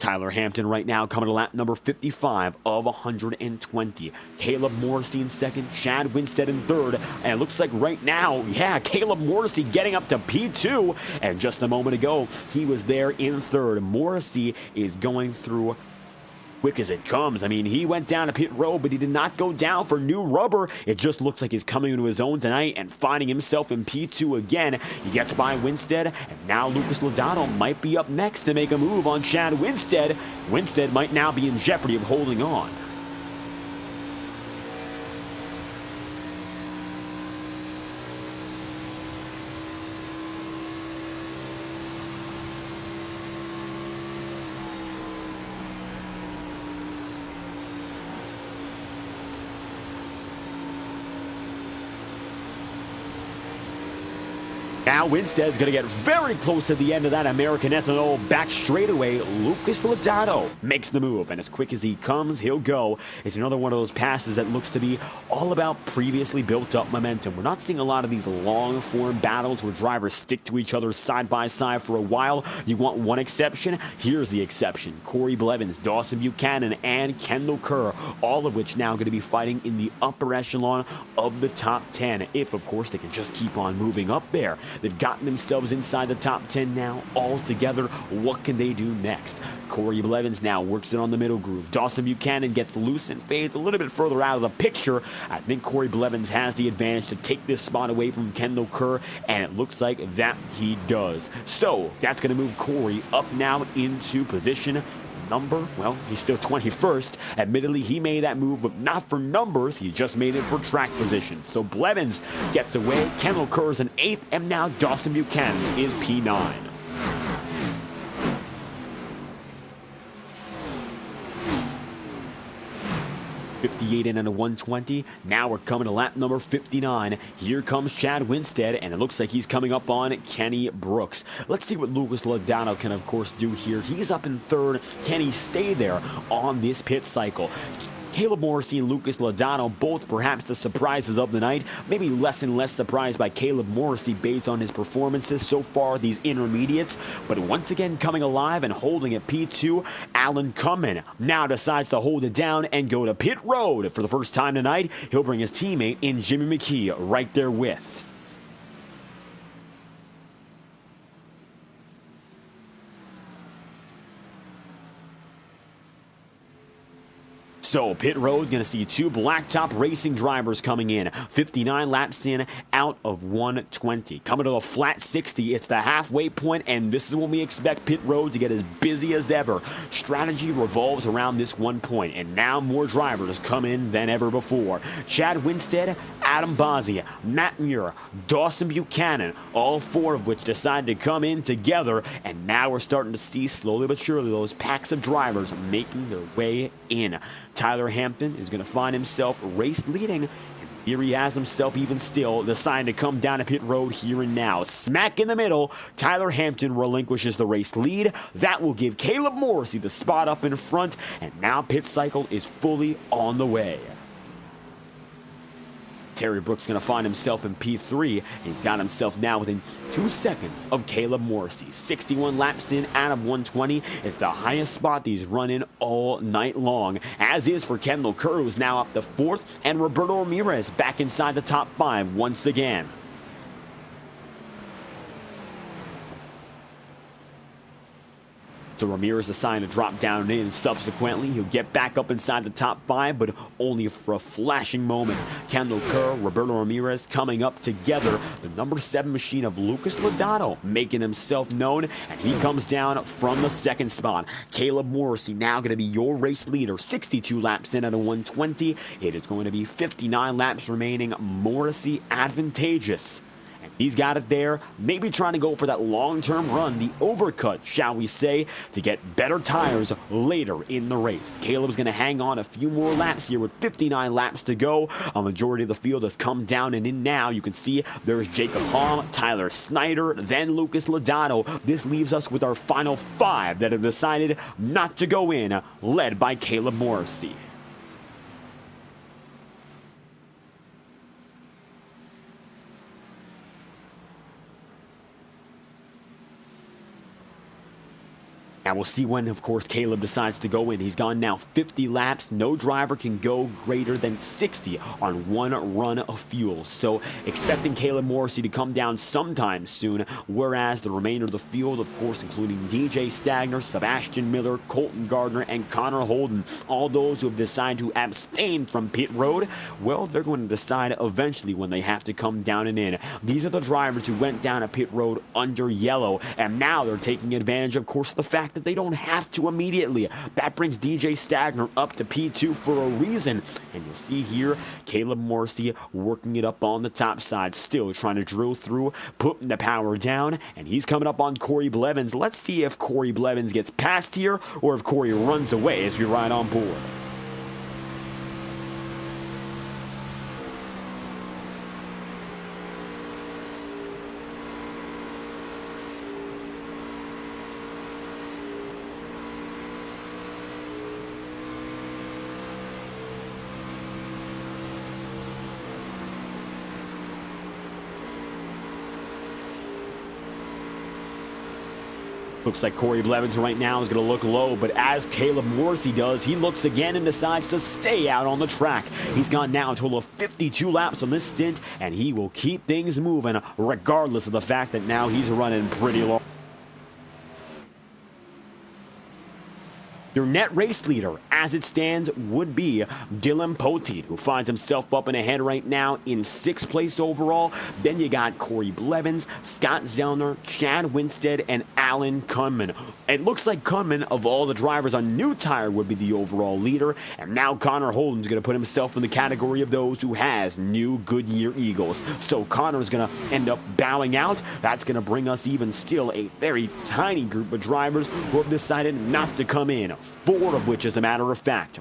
Tyler Hampton right now coming to lap number 55 of 120. Caleb Morrissey in second, Chad Winstead in third, and it looks like right now, yeah, Caleb Morrissey getting up to P2, and just a moment ago, he was there in third. Morrissey is going through quick as it comes. I mean, he went down to pit road, but he did not go down for new rubber. It just looks like he's coming into his own tonight and finding himself in P2 again. He gets by Winstead, and now Lucas Lodato might be up next to make a move on Chad Winstead. Winstead might now be in jeopardy of holding on. Now Winstead's going to get very close at the end of that American S&O back straightaway. Lucas Lodato makes the move, and as quick as he comes, he'll go. It's another one of those passes that looks to be all about previously built-up momentum. We're not seeing a lot of these long-form battles where drivers stick to each other side by side for a while. You want one exception? Here's the exception. Corey Blevins, Dawson Buchanan, and Kendall Kerr, all of which now going to be fighting in the upper echelon of the top 10, if, of course, they can just keep on moving up there. They've gotten themselves inside the top 10 now all together. What can they do next? Corey Blevins now works it on the middle groove. Dawson Buchanan gets loose and fades a little bit further out of the picture. I think Corey Blevins has the advantage to take this spot away from Kendall Kerr, and it looks like that he does. So that's going to move Corey up now into position number, well, he's still 21st. Admittedly, he made that move, but not for numbers. He just made it for track position. So Blevins gets away. Kendall Kerr's in 8th, and now Dawson Buchanan is P9. 58 in and a 120. Now we're coming to lap number 59. Here comes Chad Winstead, and it looks like he's coming up on Kenny Brooks. Let's see what Lucas Lodato can, of course, do here. He's up in third. Can he stay there on this pit cycle? Caleb Morrissey and Lucas Lodato, both perhaps the surprises of the night. Maybe less and less surprised by Caleb Morrissey based on his performances so far, these intermediates. But once again coming alive and holding at P2, Alan Cummin now decides to hold it down and go to pit road. For the first time tonight, he'll bring his teammate in Jimmy McKee right there with. So, pit road, going to see two blacktop racing drivers coming in. 59 laps in, out of 120. Coming to a flat 60, it's the halfway point, and this is when we expect pit road to get as busy as ever. Strategy revolves around this one point, and now more drivers come in than ever before. Chad Winstead, Adam Bossi, Matt Muir, Dawson Buchanan, all four of which decide to come in together, and now we're starting to see slowly but surely those packs of drivers making their way in. Tyler Hampton is going to find himself race leading. Here he has himself even still deciding to come down to pit road here and now. Smack in the middle, Tyler Hampton relinquishes the race lead. That will give Caleb Morrissey the spot up in front, and now pit cycle is fully on the way. Terry Brooks going to find himself in P3, and he's got himself now within 2 seconds of Caleb Morrissey. 61 laps in out of 120 is the highest spot he's run in all night long, as is for Kendall Kerr, who's now up to 4th, and Roberto Ramirez back inside the top 5 once again. So Ramirez assigned to drop down in. Subsequently, he'll get back up inside the top 5, but only for a flashing moment. Kendall Kerr, Roberto Ramirez coming up together. The number 7 machine of Lucas Lodato making himself known, and he comes down from the 2nd spot. Caleb Morrissey now going to be your race leader. 62 laps in at a 120. It is going to be 59 laps remaining. Morrissey advantageous. He's got it there, maybe trying to go for that long-term run, the overcut, shall we say, to get better tires later in the race. Caleb's going to hang on a few more laps here with 59 laps to go. A majority of the field has come down and in now. You can see there's Jacob Hom, Tyler Snyder, then Lucas Lodato. This leaves us with our final 5 that have decided not to go in, led by Caleb Morrissey. Now we'll see when, of course, Caleb decides to go in. He's gone now 50 laps. No driver can go greater than 60 on one run of fuel. So expecting Caleb Morrissey to come down sometime soon, whereas the remainder of the field, of course, including DJ Stagner, Sebastian Miller, Colton Gardner, and Connor Holden, all those who have decided to abstain from pit road, well, they're going to decide eventually when they have to come down and in. These are the drivers who went down a pit road under yellow, and now they're taking advantage, of course, of the fact that they don't have to immediately. That brings DJ Stagner up to P2 for a reason. And you'll see here, Caleb Morrissey working it up on the top side, still trying to drill through, putting the power down, and he's coming up on Corey Blevins. Let's see if Corey Blevins gets past here or if Corey runs away as we ride on board. Looks like Corey Blevins right now is going to look low, but as Caleb Morrissey does, he looks again and decides to stay out on the track. He's gone now a total of 52 laps on this stint, and he will keep things moving regardless of the fact that now he's running pretty low. Your net race leader, as it stands, would be Dylan Poteet, who finds himself up and ahead right now in 6th place overall. Then you got Corey Blevins, Scott Zellner, Chad Winstead, and Alan Kunman. It looks like Kunman, of all the drivers on new tire, would be the overall leader. And now Connor Holden's going to put himself in the category of those who has new Goodyear Eagles. So Connor's going to end up bowing out. That's going to bring us even still a very tiny group of drivers who have decided not to come in. 4 of which, as a matter of fact.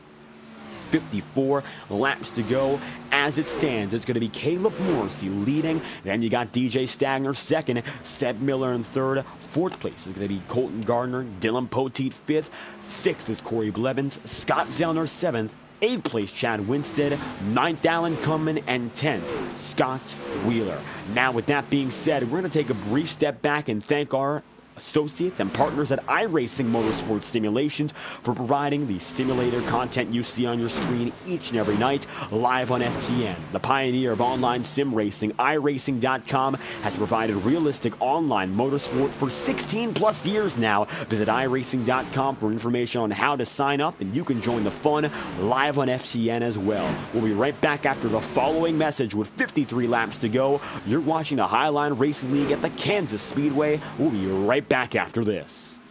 54 laps to go. As it stands, it's going to be Caleb Morrissey leading. Then you got DJ Stagner 2nd, Seb Miller in 3rd. 4th place is going to be Colton Gardner, Dylan Poteet 5th. 6th is Corey Blevins, Scott Zellner 7th. 8th place, Chad Winstead. 9th, Alan Kunman. And 10th, Scott Wheeler. Now, with that being said, we're going to take a brief step back and thank our associates and partners at iRacing Motorsport Simulations for providing the simulator content you see on your screen each and every night live on FTN. The pioneer of online sim racing, iRacing.com, has provided realistic online motorsport for 16 plus years now. Visit iRacing.com for information on how to sign up, and you can join the fun live on FTN as well. We'll be right back after the following message with 53 laps to go. You're watching the Highline Racing League at the Kansas Speedway. We'll be right back after this.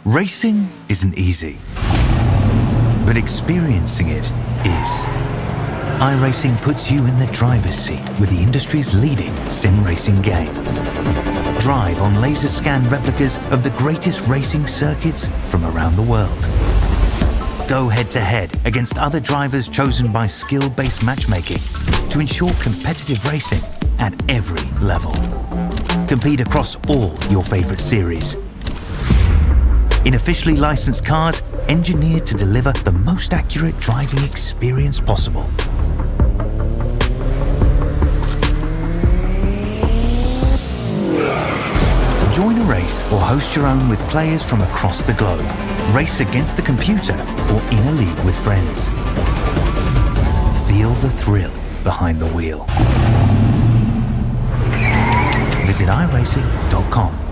Racing isn't easy, but experiencing it is. iRacing puts you in the driver's seat with the industry's leading sim racing game. Drive on laser scan replicas of the greatest racing circuits from around the world. go head-to-head against other drivers chosen by skill-based matchmaking to ensure competitive racing at every level. Compete across all your favorite series. In officially licensed cars, engineered to deliver the most accurate driving experience possible. Join a race or host your own with players from across the globe. Race against the computer or in a league with friends. Feel the thrill behind the wheel. Visit iRacing.com.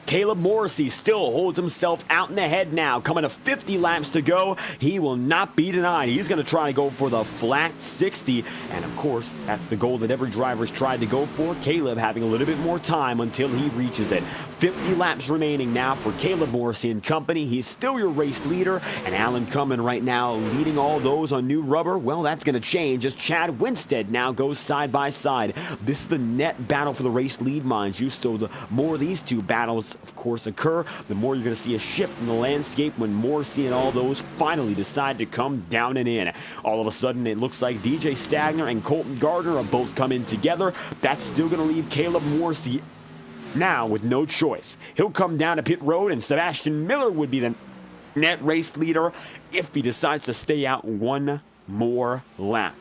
Caleb Morrissey still holds himself out in the head now. Coming to 50 laps to go. He will not be denied. He's going to try to go for the flat 60. And of course, that's the goal that every driver's tried to go for. Caleb having a little bit more time until he reaches it. 50 laps remaining now for Caleb Morrissey and company. He's still your race leader. And Alan Cumming right now leading all those on new rubber. Well, that's going to change as Chad Winstead now goes side by side. This is the net battle for the race lead, mind you. So the more these two battles of course occur, the more you're going to see a shift in the landscape when Morrissey and all those finally decide to come down and in. All of a sudden it looks like DJ Stagner and Colton Gardner are both coming together. That's still going to leave Caleb Morrissey now with no choice. He'll come down to pit road and Sebastian Miller would be the net race leader if he decides to stay out one more lap.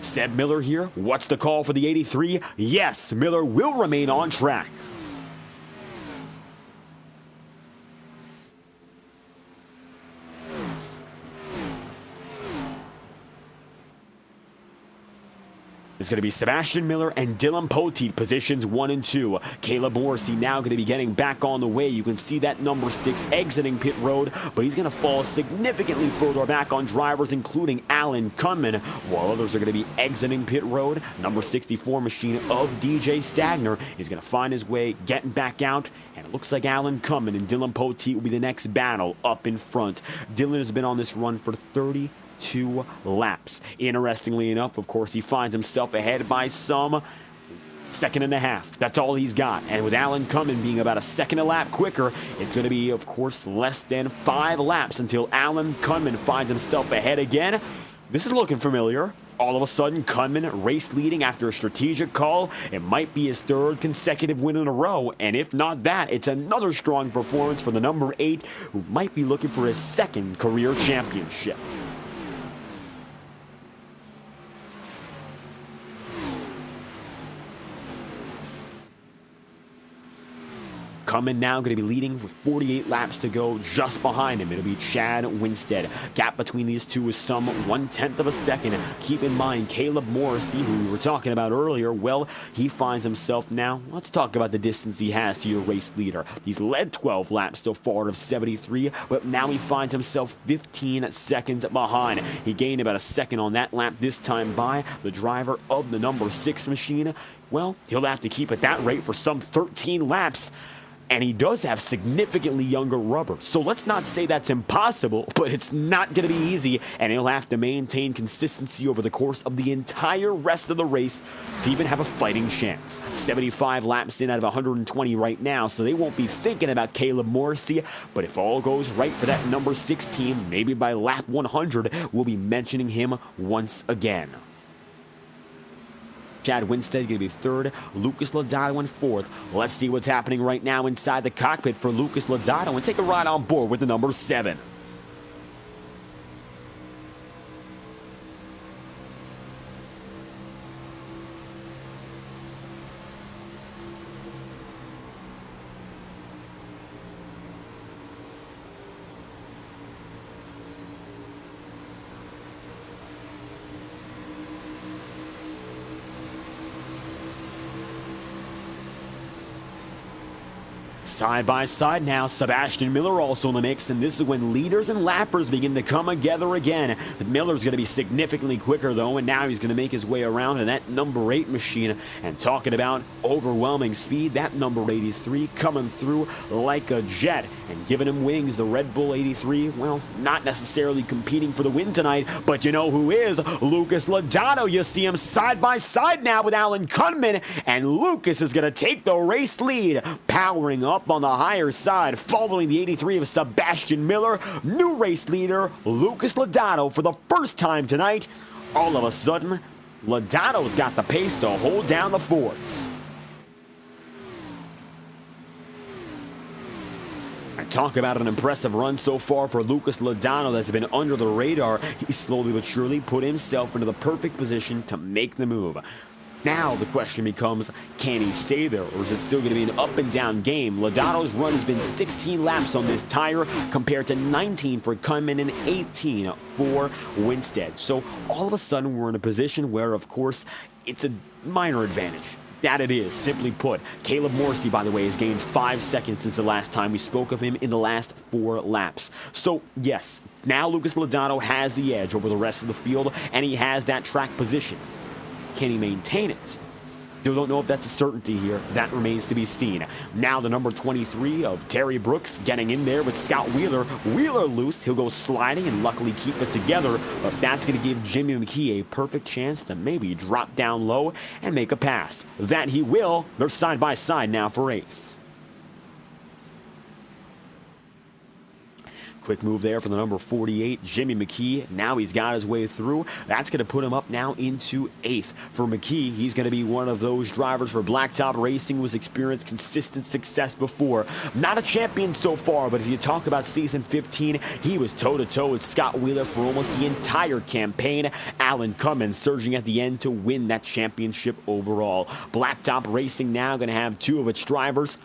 Seb Miller here. What's the call for the 83? Yes, Miller will remain on track. It's going to be Sebastian Miller and Dylan Poteet, positions 1 and 2. Caleb Morrissey now going to be getting back on the way. You can see that number 6 exiting pit road, but he's going to fall significantly further back on drivers, including Alan Cumming, while others are going to be exiting pit road. Number 64 machine of DJ Stagner is going to find his way getting back out, and it looks like Alan Cumming and Dylan Poteet will be the next battle up in front. Dylan has been on this run for 32 laps. Interestingly enough, of course, he finds himself ahead by some second and a half. That's all he's got. And with Alan Cumming being about a second a lap quicker, it's going to be, of course, less than 5 laps until Alan Cumming finds himself ahead again. This is looking familiar. All of a sudden, Cumming race leading after a strategic call. It might be his 3rd consecutive win in a row, and if not that, it's another strong performance for the number 8, who might be looking for his 2nd career championship. Cumming now going to be leading with 48 laps to go. Just behind him, it'll be Chad Winstead. Gap between these two is some 1/10 of a second. Keep in mind, Caleb Morrissey, who we were talking about earlier, well, he finds himself now, let's talk about the distance he has to your race leader. He's led 12 laps so far of 73, but now he finds himself 15 seconds behind. He gained about a second on that lap this time by the driver of the number 6 machine. Well, he'll have to keep at that rate for some 13 laps. And he does have significantly younger rubber. So let's not say that's impossible, but it's not going to be easy. And he'll have to maintain consistency over the course of the entire rest of the race to even have a fighting chance. 75 laps in out of 120 right now, so they won't be thinking about Caleb Morrissey. But if all goes right for that number 6 team, maybe by lap 100, we'll be mentioning him once again. Chad Winstead going to be 3rd, Lucas Lodato in 4th. Let's see what's happening right now inside the cockpit for Lucas Lodato and take a ride on board with the number 7. Side by side now, Sebastian Miller also in the mix, and this is when leaders and lappers begin to come together again. But Miller's going to be significantly quicker though, and now he's going to make his way around in that number 8 machine. And talking about overwhelming speed, that number 83 coming through like a jet and giving him wings. The Red Bull 83, well, not necessarily competing for the win tonight, but you know who is? Lucas Lodato. You see him side by side now with Alan Kunman, and Lucas is going to take the race lead, powering up on the higher side, following the 83 of Sebastian Miller. New race leader, Lucas Lodato, for the first time tonight. All of a sudden, Lodato's got the pace to hold down the forts. Talk about an impressive run so far for Lucas Lodato that's been under the radar. He slowly but surely put himself into the perfect position to make the move. Now the question becomes, can he stay there, or is it still going to be an up and down game? Lodato's run has been 16 laps on this tire compared to 19 for Kunman and 18 for Winstead. So all of a sudden we're in a position where, of course, it's a minor advantage. That it is, simply put. Caleb Morrissey, by the way, has gained 5 seconds since the last time we spoke of him in the last 4 laps. So, yes, now Lucas Lodato has the edge over the rest of the field, and he has that track position. Can he maintain it? Still don't know if that's a certainty here. That remains to be seen. Now the number 23 of Terry Brooks getting in there with Scott Wheeler. Wheeler loose. He'll go sliding and luckily keep it together. But that's going to give Jimmy McKee a perfect chance to maybe drop down low and make a pass. That he will. They're side by side now for 8th. Quick move there for the number 48, Jimmy McKee. Now he's got his way through. That's going to put him up now into 8th. For McKee, he's going to be one of those drivers for Blacktop Racing who has experienced consistent success before. Not a champion so far, but if you talk about season 15, he was toe-to-toe with Scott Wheeler for almost the entire campaign. Alan Cummins surging at the end to win that championship overall. Blacktop Racing now going to have 2 of its drivers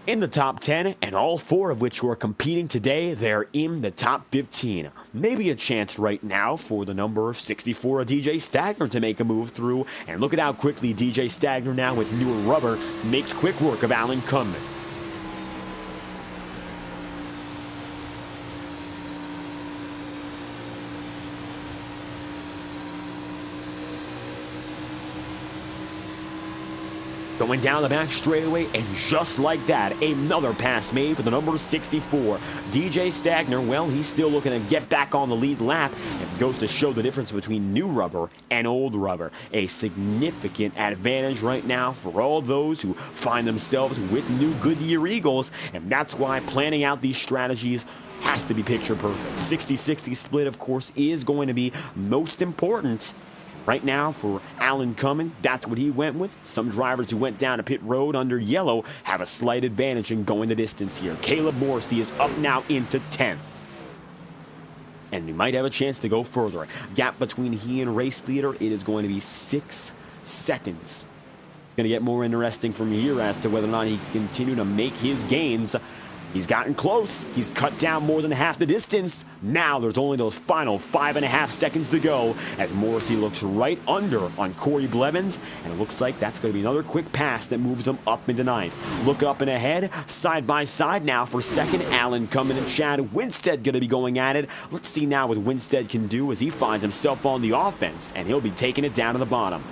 in the top 10, and all 4 of which who are competing today, they're in the top 15. Maybe a chance right now for the number 64 of DJ Stagner to make a move through, and look at how quickly DJ Stagner now with newer rubber makes quick work of Alan Kunman. Going down the back straightaway, and just like that, another pass made for the number 64. DJ Stagner, well, he's still looking to get back on the lead lap, and goes to show the difference between new rubber and old rubber. A significant advantage right now for all those who find themselves with new Goodyear Eagles, and that's why planning out these strategies has to be picture perfect. 60-60 split, of course, is going to be most important. Right now for Alan Cummins, that's what he went with. Some drivers who went down to pit road under yellow have a slight advantage in going the distance here. Caleb Morrissey is up now into 10th. And he might have a chance to go further. Gap between he and race leader, it is going to be 6 seconds. Going to get more interesting from here as to whether or not he can continue to make his gains. He's gotten close. He's cut down more than half the distance. Now there's only those final 5.5 seconds to go as Morrissey looks right under on Corey Blevins, and it looks like that's going to be another quick pass that moves him up into 9th. Look up and ahead, side by side now for 2nd. Alan Cummins and Chad Winstead going to be going at it. Let's see now what Winstead can do as he finds himself on the offense, and he'll be taking it down to the bottom.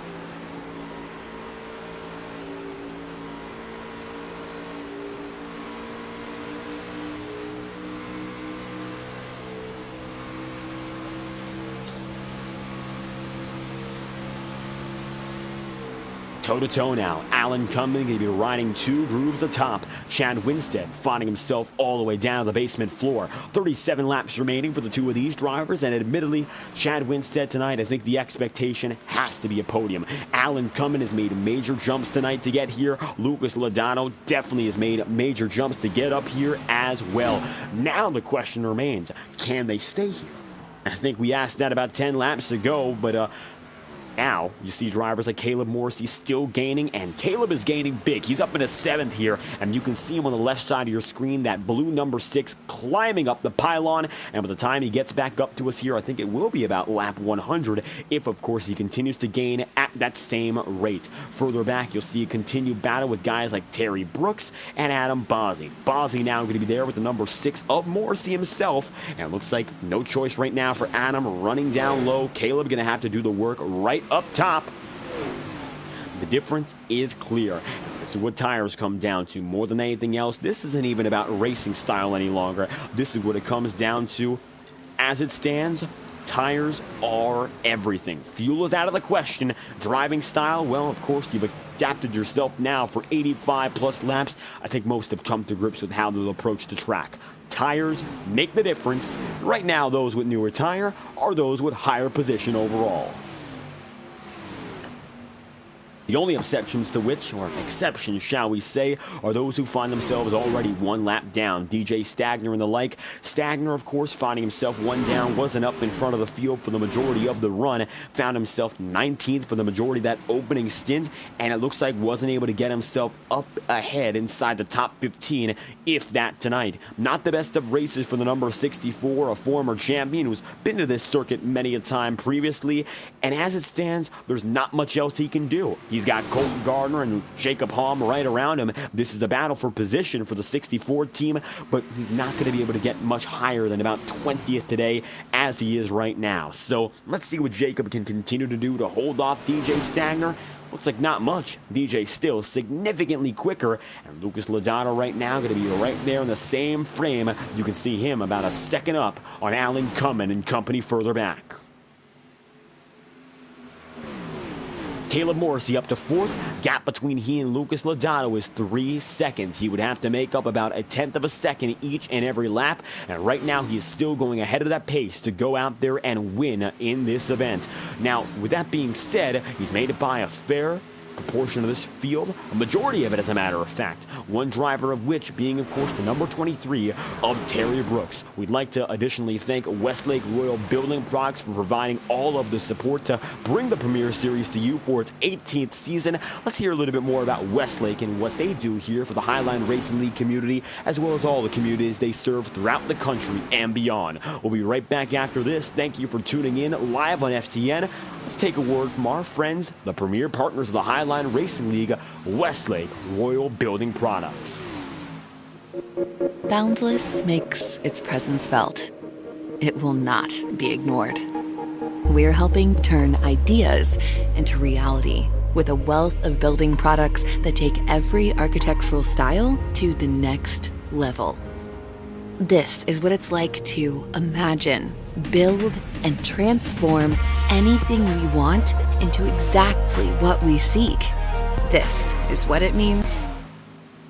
Toe-to-toe now. Alan Cummins going to be riding 2 grooves atop. Chad Winstead finding himself all the way down to the basement floor. 37 laps remaining for the 2 of these drivers, and admittedly, Chad Winstead tonight, I think the expectation has to be a podium. Alan Cummins has made major jumps tonight to get here. Lucas Lodato definitely has made major jumps to get up here as well. Now the question remains, can they stay here? I think we asked that about 10 laps ago, but Now, you see drivers like Caleb Morrissey still gaining, and Caleb is gaining big. He's up in a 7th here, and you can see him on the left side of your screen, that blue number 6 climbing up the pylon, and by the time he gets back up to us here, I think it will be about lap 100, if, of course, he continues to gain at that same rate. Further back, you'll see a continued battle with guys like Terry Brooks and Adam Bozzi. Bozzi now going to be there with the number 6 of Morrissey himself, and it looks like no choice right now for Adam running down low. Caleb going to have to do the work right up top. The difference is clear. So what tires come down to more than anything else, this isn't even about racing style any longer. This is what it comes down to. As it stands, tires are everything. Fuel is out of the question. Driving style, well, of course, you've adapted yourself now for 85 plus laps. I think most have come to grips with how they'll approach the track. Tires make the difference. Right now, those with newer tire are those with higher position overall. The only exceptions to which, or exceptions shall we say, are those who find themselves already one lap down. DJ Stagner and the like. Stagner, of course, finding himself one down, wasn't up in front of the field for the majority of the run, found himself 19th for the majority of that opening stint, and it looks like wasn't able to get himself up ahead inside the top 15, if that tonight. Not the best of races for the number 64, a former champion who's been to this circuit many a time previously, and as it stands, there's not much else he can do. He's got Colton Gardner and Jacob Halm right around him. This is a battle for position for the 64 team, but he's not going to be able to get much higher than about 20th today as he is right now. So let's see what Jacob can continue to do to hold off DJ Stagner. Looks like not much. DJ still significantly quicker, and Lucas Lodato right now going to be right there in the same frame. You can see him about a second up on Alan Cummins and company further back. Caleb Morrissey up to 4th. Gap between he and Lucas Lodato is 3 seconds. He would have to make up about 1/10 of a second each and every lap, and right now he is still going ahead of that pace to go out there and win in this event. Now, with that being said, he's made it by a fair proportion of this field, a majority of it as a matter of fact, one driver of which being of course the number 23 of Terry Brooks. We'd like to additionally thank Westlake Royal Building Products for providing all of the support to bring the Premier Series to you for its 18th season. Let's hear a little bit more about Westlake and what they do here for the Highline Racing League community, as well as all the communities they serve throughout the country and beyond. We'll be right back after this. Thank you for tuning in live on FTN. Let's take a word from our friends, the premier partners of the Highline Racing League, Westlake Royal Building Products. Boundless makes its presence felt. It will not be ignored. We're helping turn ideas into reality with a wealth of building products that take every architectural style to the next level. This is what it's like to imagine, build, and transform anything we want into exactly what we seek. This is what it means.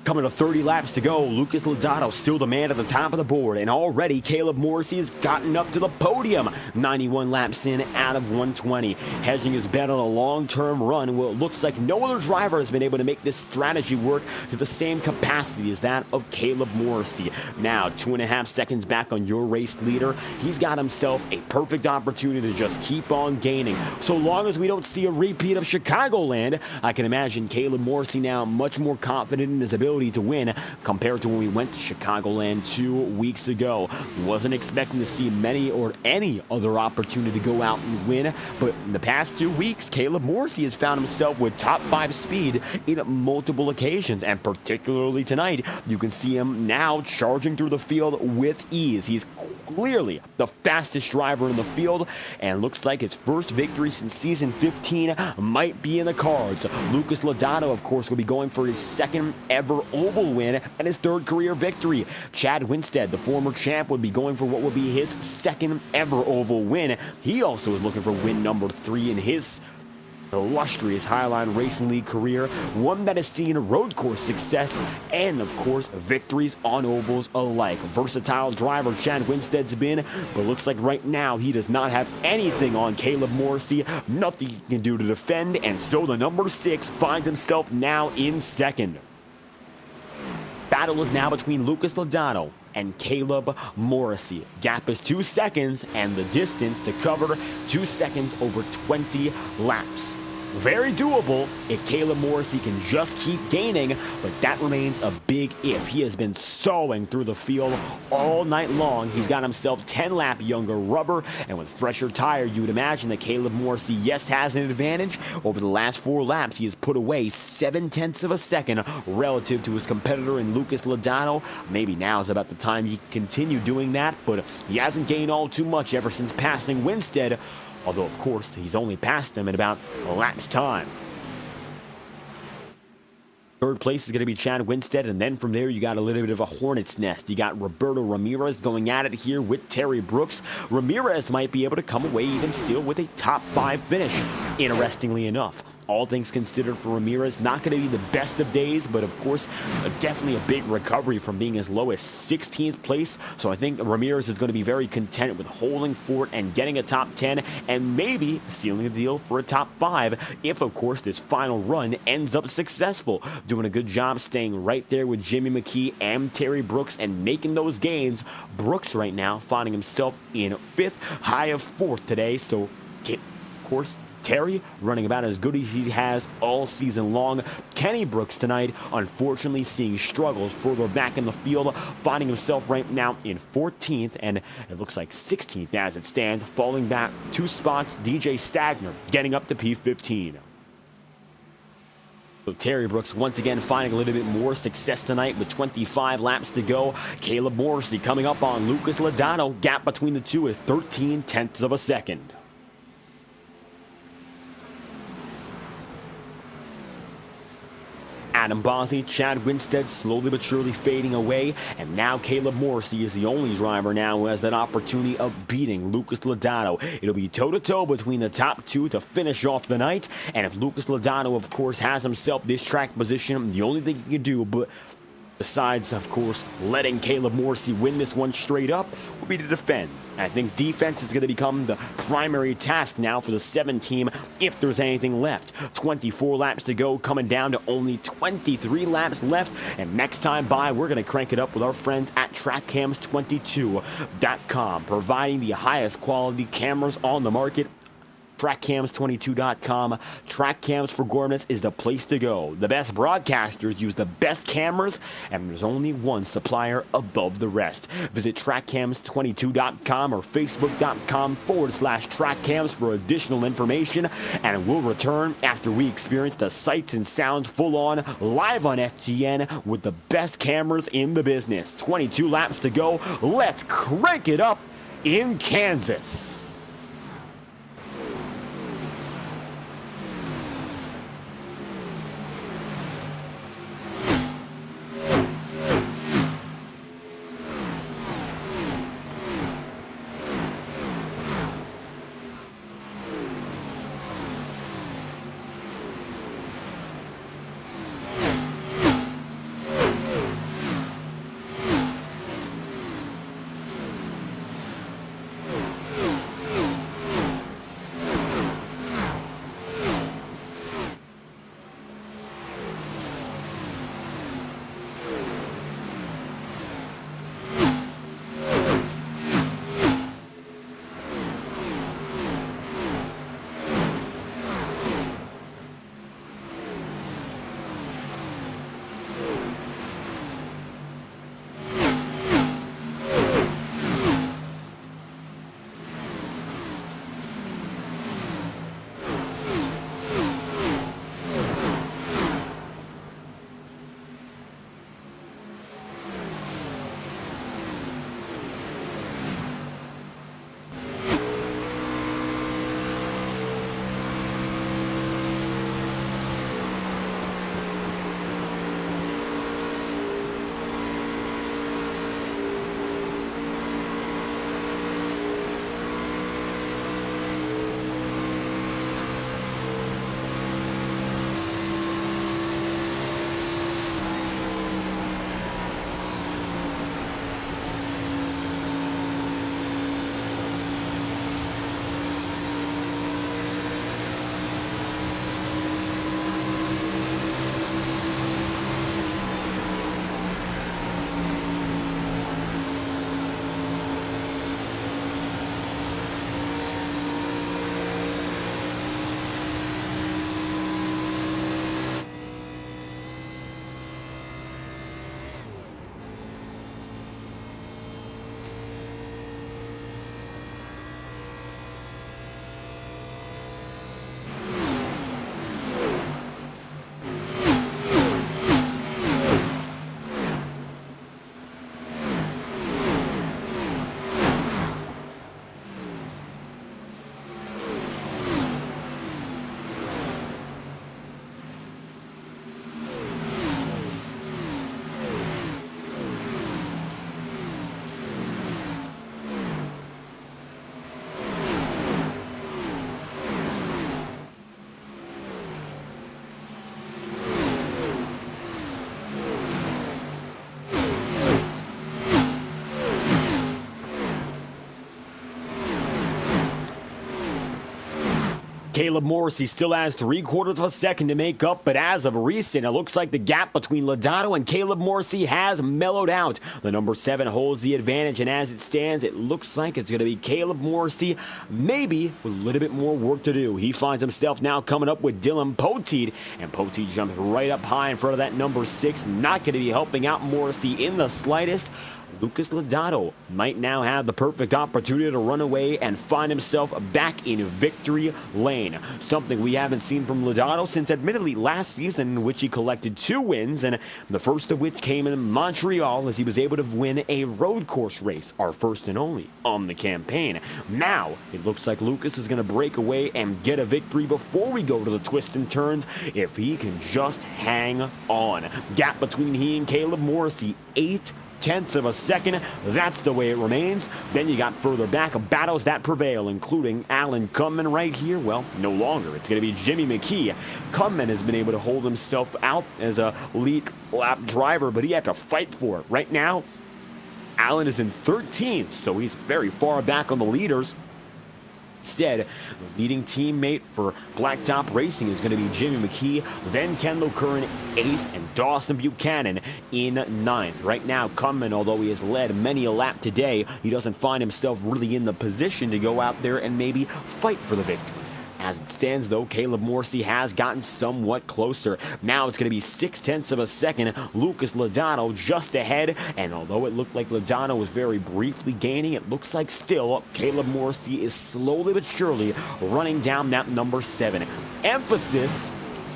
Coming to 30 laps to go, Lucas Lodato still the man at the top of the board, and already Caleb Morrissey has gotten up to the podium. 91 laps in out of 120, hedging his bet on a long-term run. Well, it looks like no other driver has been able to make this strategy work to the same capacity as that of Caleb Morrissey. Now, 2.5 seconds back on your race leader. He's got himself a perfect opportunity to just keep on gaining. So long as we don't see a repeat of Chicagoland, I can imagine Caleb Morrissey now much more confident in his ability to win compared to when we went to Chicagoland 2 weeks ago. He wasn't expecting to see many or any other opportunity to go out and win, but in the past 2 weeks, Caleb Morrissey has found himself with top 5 speed in multiple occasions, and particularly tonight, you can see him now charging through the field with ease. He's clearly the fastest driver in the field, and looks like his first victory since season 15 might be in the cards. Lucas Lodato, of course, will be going for his second ever oval win and his 3rd career victory. Chad Winstead, the former champ, would be going for what will be his 2nd ever oval win. He also is looking for win number 3 in his illustrious Highline Racing League career, one that has seen road course success and, of course, victories on ovals alike. Versatile driver Chad Winstead's been, but looks like right now he does not have anything on Caleb Morrissey, nothing he can do to defend, and so the number 6 finds himself now in 2nd. Battle is now between Lucas Lodato and Caleb Morrissey. Gap is 2 seconds, and the distance to cover 2 seconds over 20 laps. Very doable if Caleb Morrissey can just keep gaining, but that remains a big if. He has been sawing through the field all night long. He's got himself 10-lap younger rubber, and with fresher tire, you'd imagine that Caleb Morrissey, yes, has an advantage. Over the last 4 laps, he has put away 0.7 of a second relative to his competitor in Lucas Logano. Maybe now is about the time he can continue doing that, but he hasn't gained all too much ever since passing Winstead. Although, of course, he's only passed him in about a lap's time. Third place is going to be Chad Winstead, and then from there you got a little bit of a hornet's nest. You got Roberto Ramirez going at it here with Terry Brooks. Ramirez might be able to come away even still with a top 5 finish, interestingly enough. All things considered for Ramirez, not going to be the best of days, but of course, definitely a big recovery from being as low as 16th place. So I think Ramirez is going to be very content with holding fort and getting a top 10 and maybe sealing the deal for a top 5 if, of course, this final run ends up successful. Doing a good job staying right there with Jimmy McKee and Terry Brooks and making those gains. Brooks right now finding himself in 5th, high of 4th today. So, of course, Terry running about as good as he has all season long. Kenny Brooks tonight, unfortunately, seeing struggles further back in the field, finding himself right now in 14th, and it looks like 16th as it stands, falling back 2 spots. DJ Stagner getting up to P15. So Terry Brooks once again finding a little bit more success tonight with 25 laps to go. Caleb Morrissey coming up on Lucas Logano. Gap between the two is 13/10 of a second. Adam Bosney, Chad Winstead slowly but surely fading away, and now Caleb Morrissey is the only driver now who has that opportunity of beating Lucas Logano. It'll be toe-to-toe between the top 2 to finish off the night, and if Lucas Logano, of course, has himself this track position, the only thing he can do, but besides, of course, letting Caleb Morrissey win this one straight up, would be to defend. I think defense is going to become the primary task now for the 7 team if there's anything left. 24 laps to go, coming down to only 23 laps left. And next time by, we're going to crank it up with our friends at TrackCams22.com, providing the highest quality cameras on the market. TrackCams22.com. TrackCams for Gormans is the place to go. The best broadcasters use the best cameras, and there's only one supplier above the rest. Visit TrackCams22.com or Facebook.com/TrackCams for additional information, and we'll return after we experience the sights and sounds full on live on FTN with the best cameras in the business. 22 laps to go. Let's crank it up in Kansas. Caleb Morrissey still has 3/4 of a second to make up, but as of recent, it looks like the gap between Lodato and Caleb Morrissey has mellowed out. The number 7 holds the advantage, and as it stands, it looks like it's going to be Caleb Morrissey, maybe with a little bit more work to do. He finds himself now coming up with Dylan Poteet, and Poteet jumps right up high in front of that number 6, not going to be helping out Morrissey in the slightest. Lucas Lodato might now have the perfect opportunity to run away and find himself back in victory lane. Something we haven't seen from Lodato since admittedly last season, in which he collected 2 wins, and the first of which came in Montreal as he was able to win a road course race, our first and only on the campaign. Now, it looks like Lucas is going to break away and get a victory before we go to the twists and turns if he can just hang on. Gap between he and Caleb Morrissey, 0.8 of a second. That's the way it remains. Then you got further back battles that prevail, including Alan Cumman right here. Well, no longer. It's going to be Jimmy McKee. Cumman has been able to hold himself out as a lead lap driver, but he had to fight for it. Right now, Alan is in 13th, so he's very far back on the leaders. Instead, the leading teammate for Blacktop Racing is going to be Jimmy McKee, then Kendall Curran 8th, and Dawson Buchanan in 9th. Right now, Cumman, although he has led many a lap today, he doesn't find himself really in the position to go out there and maybe fight for the victory. As it stands, though, Caleb Morrissey has gotten somewhat closer. Now it's going to be 0.6 of a second. Lucas Lodato just ahead, and although it looked like Lodato was very briefly gaining, it looks like still Caleb Morrissey is slowly but surely running down that number 7. Emphasis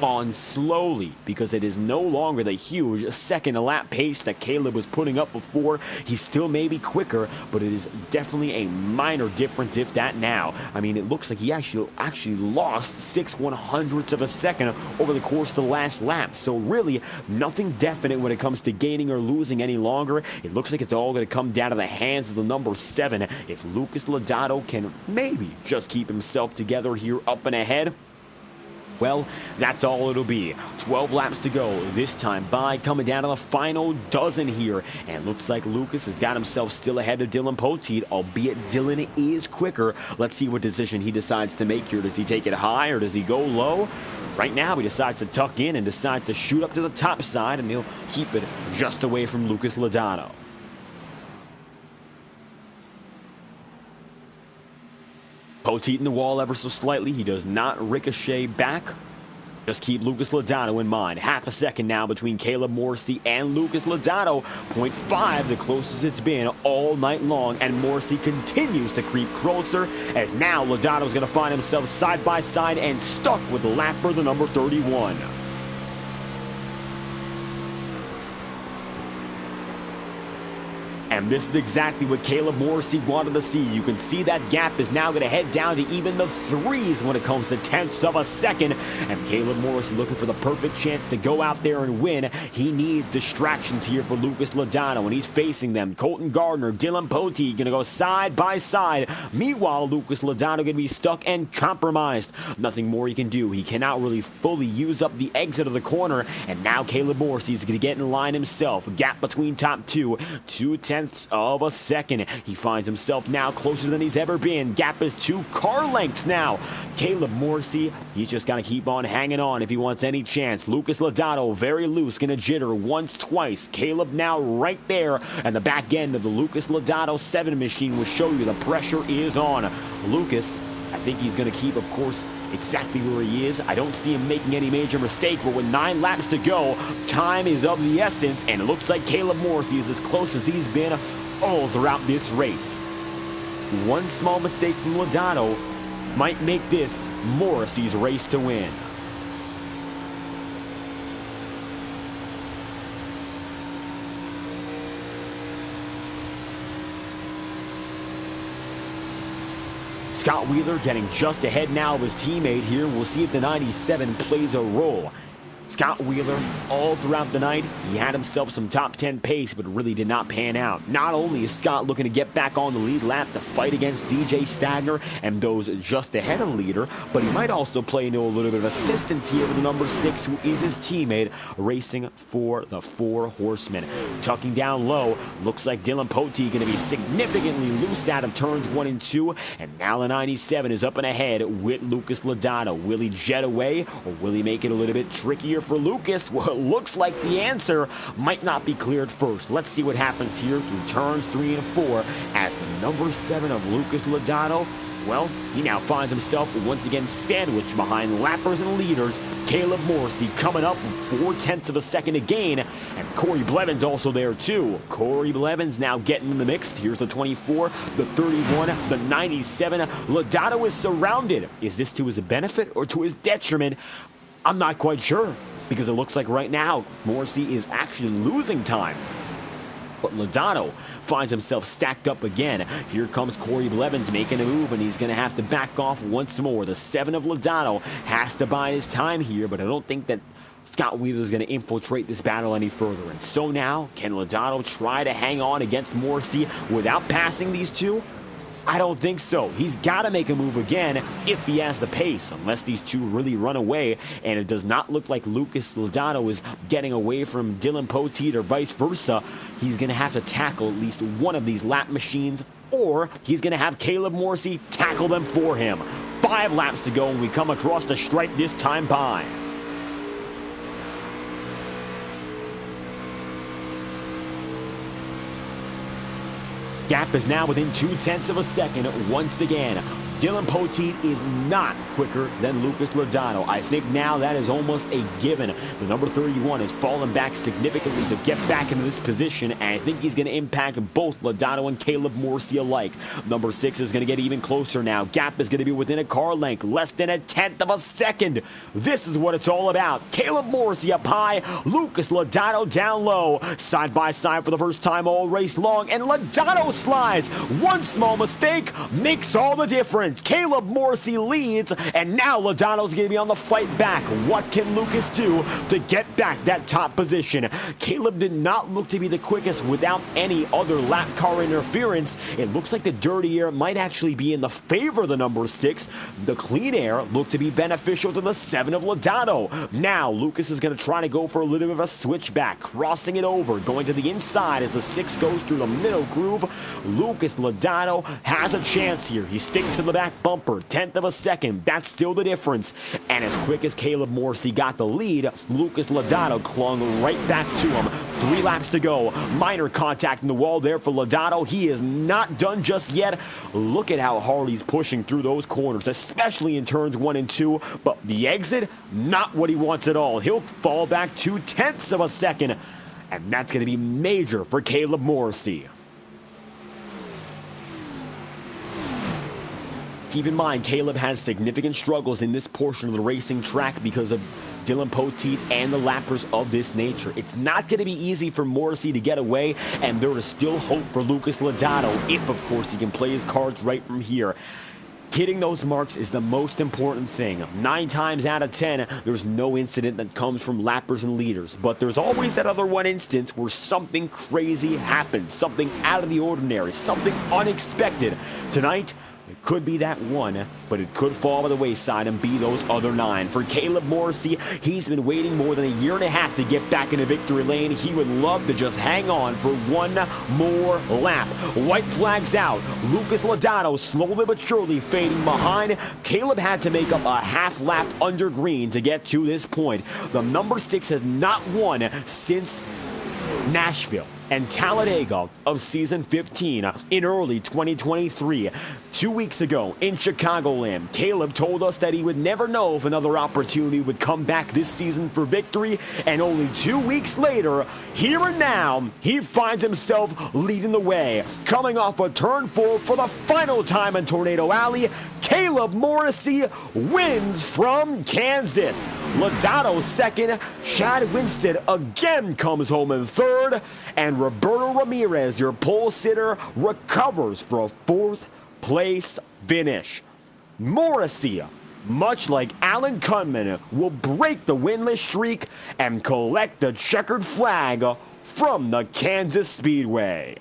on slowly, because it is no longer the huge second lap pace that Caleb was putting up before. He still may be quicker, but it is definitely a minor difference, if that now. I mean, it looks like he actually lost 6/100ths of a second over the course of the last lap. So really, nothing definite when it comes to gaining or losing any longer. It looks like it's all going to come down to the hands of the number 7. If Lucas Lodato can maybe just keep himself together here up and ahead, well, that's all it'll be. 12 laps to go this time by, coming down to the final dozen here. And it looks like Lucas has got himself still ahead of Dylan Poteet, albeit Dylan is quicker. Let's see what decision he decides to make here. Does he take it high or does he go low? Right now, he decides to tuck in and decides to shoot up to the top side, and he'll keep it just away from Lucas Lodato. Poteet in the wall ever so slightly. He does not ricochet back. Just keep Lucas Lodato in mind. Half a second now between Caleb Morrissey and Lucas Lodato. 0.5, the closest it's been all night long. And Morrissey continues to creep closer, as now Lodato's going to find himself side by side and stuck with the lapper, the number 31. And this is exactly what Caleb Morrissey wanted to see. You can see that gap is now going to head down to even the 3s when it comes to 0.1 of a second. And Caleb Morrissey looking for the perfect chance to go out there and win. He needs distractions here for Lucas Lodato, and he's facing them. Colton Gardner, Dylan Poteet going to go side by side. Meanwhile, Lucas Lodato going to be stuck and compromised. Nothing more he can do. He cannot really fully use up the exit of the corner. And now Caleb Morrissey is going to get in line himself. Gap between top 2, 0.2 of a second. He finds himself now closer than he's ever been. Gap is 2 car lengths now. Caleb Morrissey, he's just got to keep on hanging on if he wants any chance. Lucas Lodato, very loose, gonna jitter once, twice. Caleb now right there, and the back end of the Lucas Lodato 7 machine will show you the pressure is on. Lucas, I think he's gonna keep, of course, exactly where he is. I don't see him making any major mistake, but with 9 laps to go, time is of the essence, and it looks like Caleb Morrissey is as close as he's been all throughout this race. One small mistake from Lodato might make this Morrissey's race to win. Scott Wheeler getting just ahead now of his teammate here. We'll see if the 97 plays a role. Scott Wheeler, all throughout the night, he had himself some top 10 pace, but really did not pan out. Not only is Scott looking to get back on the lead lap to fight against DJ Stagner and those just ahead of the leader, but he might also play into a little bit of assistance here with the number 6, who is his teammate, racing for the 4 Horsemen. Tucking down low, looks like Dylan Poteet going to be significantly loose out of turns 1 and 2, and now the 97 is up and ahead with Lucas Lodato. Will he jet away, or will he make it a little bit trickier for Lucas? Well, it looks like the answer might not be cleared first. Let's see what happens here through turns 3 and 4 as the number 7 of Lucas Lodato, well, he now finds himself once again sandwiched behind lappers and leaders. Caleb Morrissey coming up 4/10 of a second to gain, and Corey Blevins also there too. Corey Blevins now getting in the mix. Here's the 24, the 31, the 97. Lodato is surrounded. Is this to his benefit or to his detriment? I'm not quite sure, because it looks like right now Morrissey is actually losing time. But Lodato finds himself stacked up again. Here comes Corey Blevins making a move, and he's going to have to back off once more. The 7 of Lodato has to bide his time here, but I don't think that Scott Wheeler is going to infiltrate this battle any further. And so now, can Lodato try to hang on against Morrissey without passing these two? I don't think so. He's got to make a move again if he has the pace, unless these two really run away, and it does not look like Lucas Lodato is getting away from Dylan Poteet or vice versa. He's going to have to tackle at least one of these lap machines, or he's going to have Caleb Morrissey tackle them for him. 5 laps to go, and we come across the stripe this time by. Gap is now within 0.2 of a second once again. Dylan Poteet is not quicker than Lucas Lodato. I think now that is almost a given. The number 31 has fallen back significantly to get back into this position, and I think he's going to impact both Lodato and Caleb Morrissey alike. Number 6 is going to get even closer now. Gap is going to be within a car length, less than 1/10 of a second. This is what it's all about. Caleb Morrissey up high, Lucas Lodato down low. Side by side for the first time all race long, and Lodato slides. One small mistake makes all the difference. Caleb Morrissey leads, and now Lodato's going to be on the fight back. What can Lucas do to get back that top position? Caleb did not look to be the quickest without any other lap car interference. It looks like the dirty air might actually be in the favor of the number 6. The clean air looked to be beneficial to the 7 of Lodato. Now Lucas is going to try to go for a little bit of a switchback, crossing it over, going to the inside as the 6 goes through the middle groove. Lucas Lodato has a chance here. He sticks in the back bumper, 1/10 of a second. That's still the difference. And as quick as Caleb Morrissey got the lead, Lucas Lodato clung right back to him. 3 laps to go. Minor contact in the wall there for Lodato. He is not done just yet. Look at how hard he's pushing through those corners, especially in turns 1 and 2. But the exit, not what he wants at all. He'll fall back 0.2 of a second. And that's going to be major for Caleb Morrissey. Keep in mind, Caleb has significant struggles in this portion of the racing track because of Dylan Poteet and the lappers of this nature. It's not going to be easy for Morrissey to get away, and there is still hope for Lucas Lodato if, of course, he can play his cards right from here. Hitting those marks is the most important thing. 9 times out of 10, there's no incident that comes from lappers and leaders. But there's always that other one instance where something crazy happens, something out of the ordinary, something unexpected. Tonight, it could be that one, but it could fall by the wayside and be those other 9. For Caleb Morrissey, he's been waiting more than a year and a half to get back into victory lane. He would love to just hang on for one more lap. White flags out. Lucas Lodato slowly but surely fading behind. Caleb had to make up a half lap under green to get to this point. The number 6 has not won since Nashville and Talladega of season 15 in early 2023. 2 weeks ago in Chicagoland, Caleb told us that he would never know if another opportunity would come back this season for victory, and only 2 weeks later, here and now, he finds himself leading the way. Coming off a turn 4 for the final time in Tornado Alley, Caleb Morrissey wins from Kansas. Lodato second, Chad Winstead again comes home in third, and Roberto Ramirez, your pole sitter, recovers for a 4th place finish. Morrissey much like Alan Kunman, will break the winless streak and collect the checkered flag from the Kansas Speedway.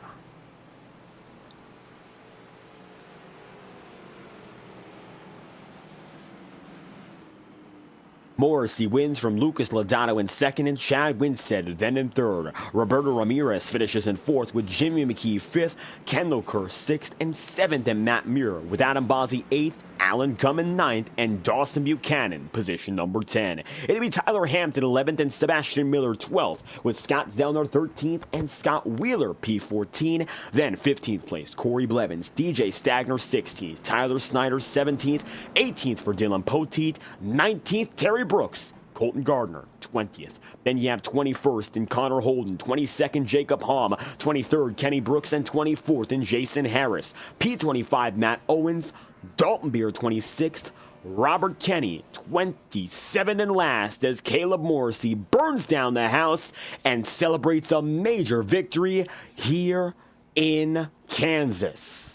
Morrissey wins from Lucas Lodato in second and Chad Winstead then in third. Roberto Ramirez finishes in fourth with Jimmy McKee fifth, Kendall Kerr sixth and seventh, and Matt Muir with Adam Bozzi eighth, Alan Gummin ninth, and Dawson Buchanan position number 10. It'll be Tyler Hampton 11th and Sebastian Miller 12th with Scott Zellner 13th and Scott Wheeler P14. Then 15th place Corey Blevins, DJ Stagner 16th, Tyler Snyder 17th, 18th for Dylan Poteet, 19th Terry Brooks, Colton Gardner, 20th. Then you have 21st in Connor Holden, 22nd Jacob Hom, 23rd Kenny Brooks, and 24th in Jason Harris. P25 Matt Owens, Dalton Beer 26th, Robert Kenny 27th, and last as Caleb Morrissey burns down the house and celebrates a major victory here in Kansas.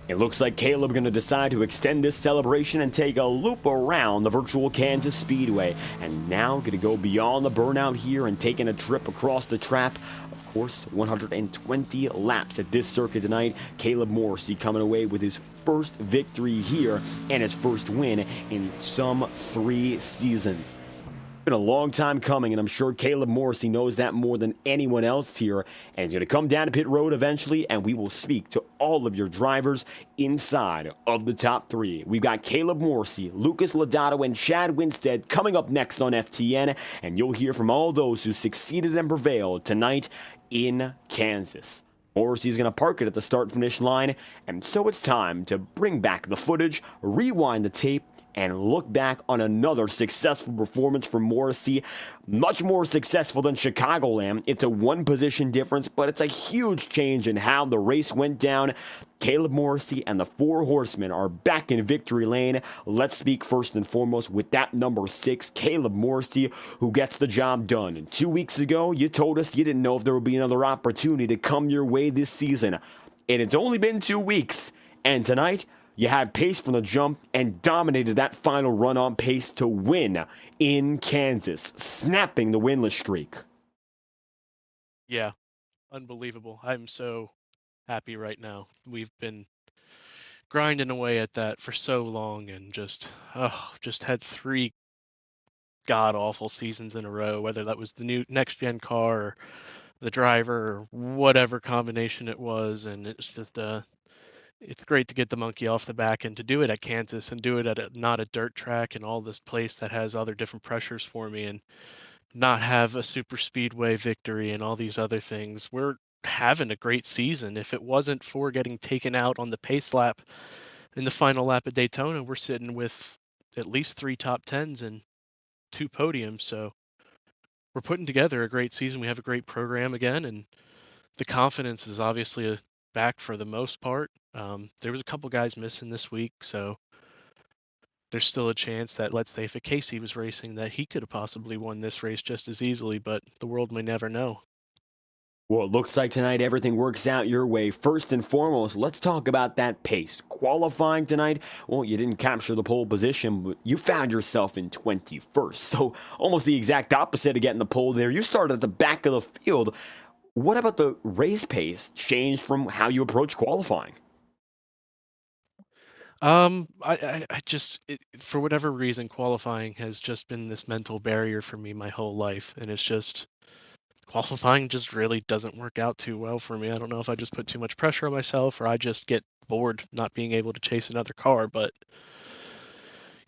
It looks like Caleb going to decide to extend this celebration and take a loop around the virtual Kansas Speedway. And now going to go beyond the burnout here and taking a trip across the track. Of course, 120 laps at this circuit tonight. Caleb Morrissey coming away with his first victory here and his first win in some 3 seasons. Been a long time coming, and I'm sure Caleb Morrissey knows that more than anyone else here. And he's going to come down to pit road eventually, and we will speak to all of your drivers inside of the top 3. We've got Caleb Morrissey, Lucas Lodato, and Chad Winstead coming up next on FTN, and you'll hear from all those who succeeded and prevailed tonight in Kansas. Morrissey's going to park it at the start-finish line, and so it's time to bring back the footage, rewind the tape, and look back on another successful performance for Morrissey. Much more successful than Chicagoland. It's a 1 position difference, but it's a huge change in how the race went down. Caleb Morrissey and the 4 horsemen are back in victory lane. Let's speak first and foremost with that number 6, Caleb Morrissey, who gets the job done. And 2 weeks ago, you told us you didn't know if there would be another opportunity to come your way this season. And it's only been 2 weeks. And tonight, you had pace from the jump and dominated that final run on pace to win in Kansas, snapping the winless streak. Yeah, unbelievable. I'm so happy right now. We've been grinding away at that for so long and just had 3 god-awful seasons in a row, whether that was the new next-gen car or the driver or whatever combination it was. And it's just it's great to get the monkey off the back and to do it at Kansas and do it at not a dirt track and all this place that has other different pressures for me, and not have a super speedway victory and all these other things. We're having a great season. If it wasn't for getting taken out on the pace lap in the final lap at Daytona, we're sitting with at least 3 top 10s and 2 podiums. So we're putting together a great season. We have a great program again, and the confidence is obviously back for the most part. There was a couple guys missing this week, so there's still a chance that, let's say, if a Casey was racing, that he could have possibly won this race just as easily, but the world may never know. Well, it looks like tonight everything works out your way. First and foremost, let's talk about that pace. Qualifying tonight, well, you didn't capture the pole position, but you found yourself in 21st. So almost the exact opposite of getting the pole there. You started at the back of the field. What about the race pace changed from how you approach qualifying? I just, for whatever reason, qualifying has just been this mental barrier for me my whole life, and it's just, qualifying just really doesn't work out too well for me. I don't know if I just put too much pressure on myself or I just get bored not being able to chase another car, but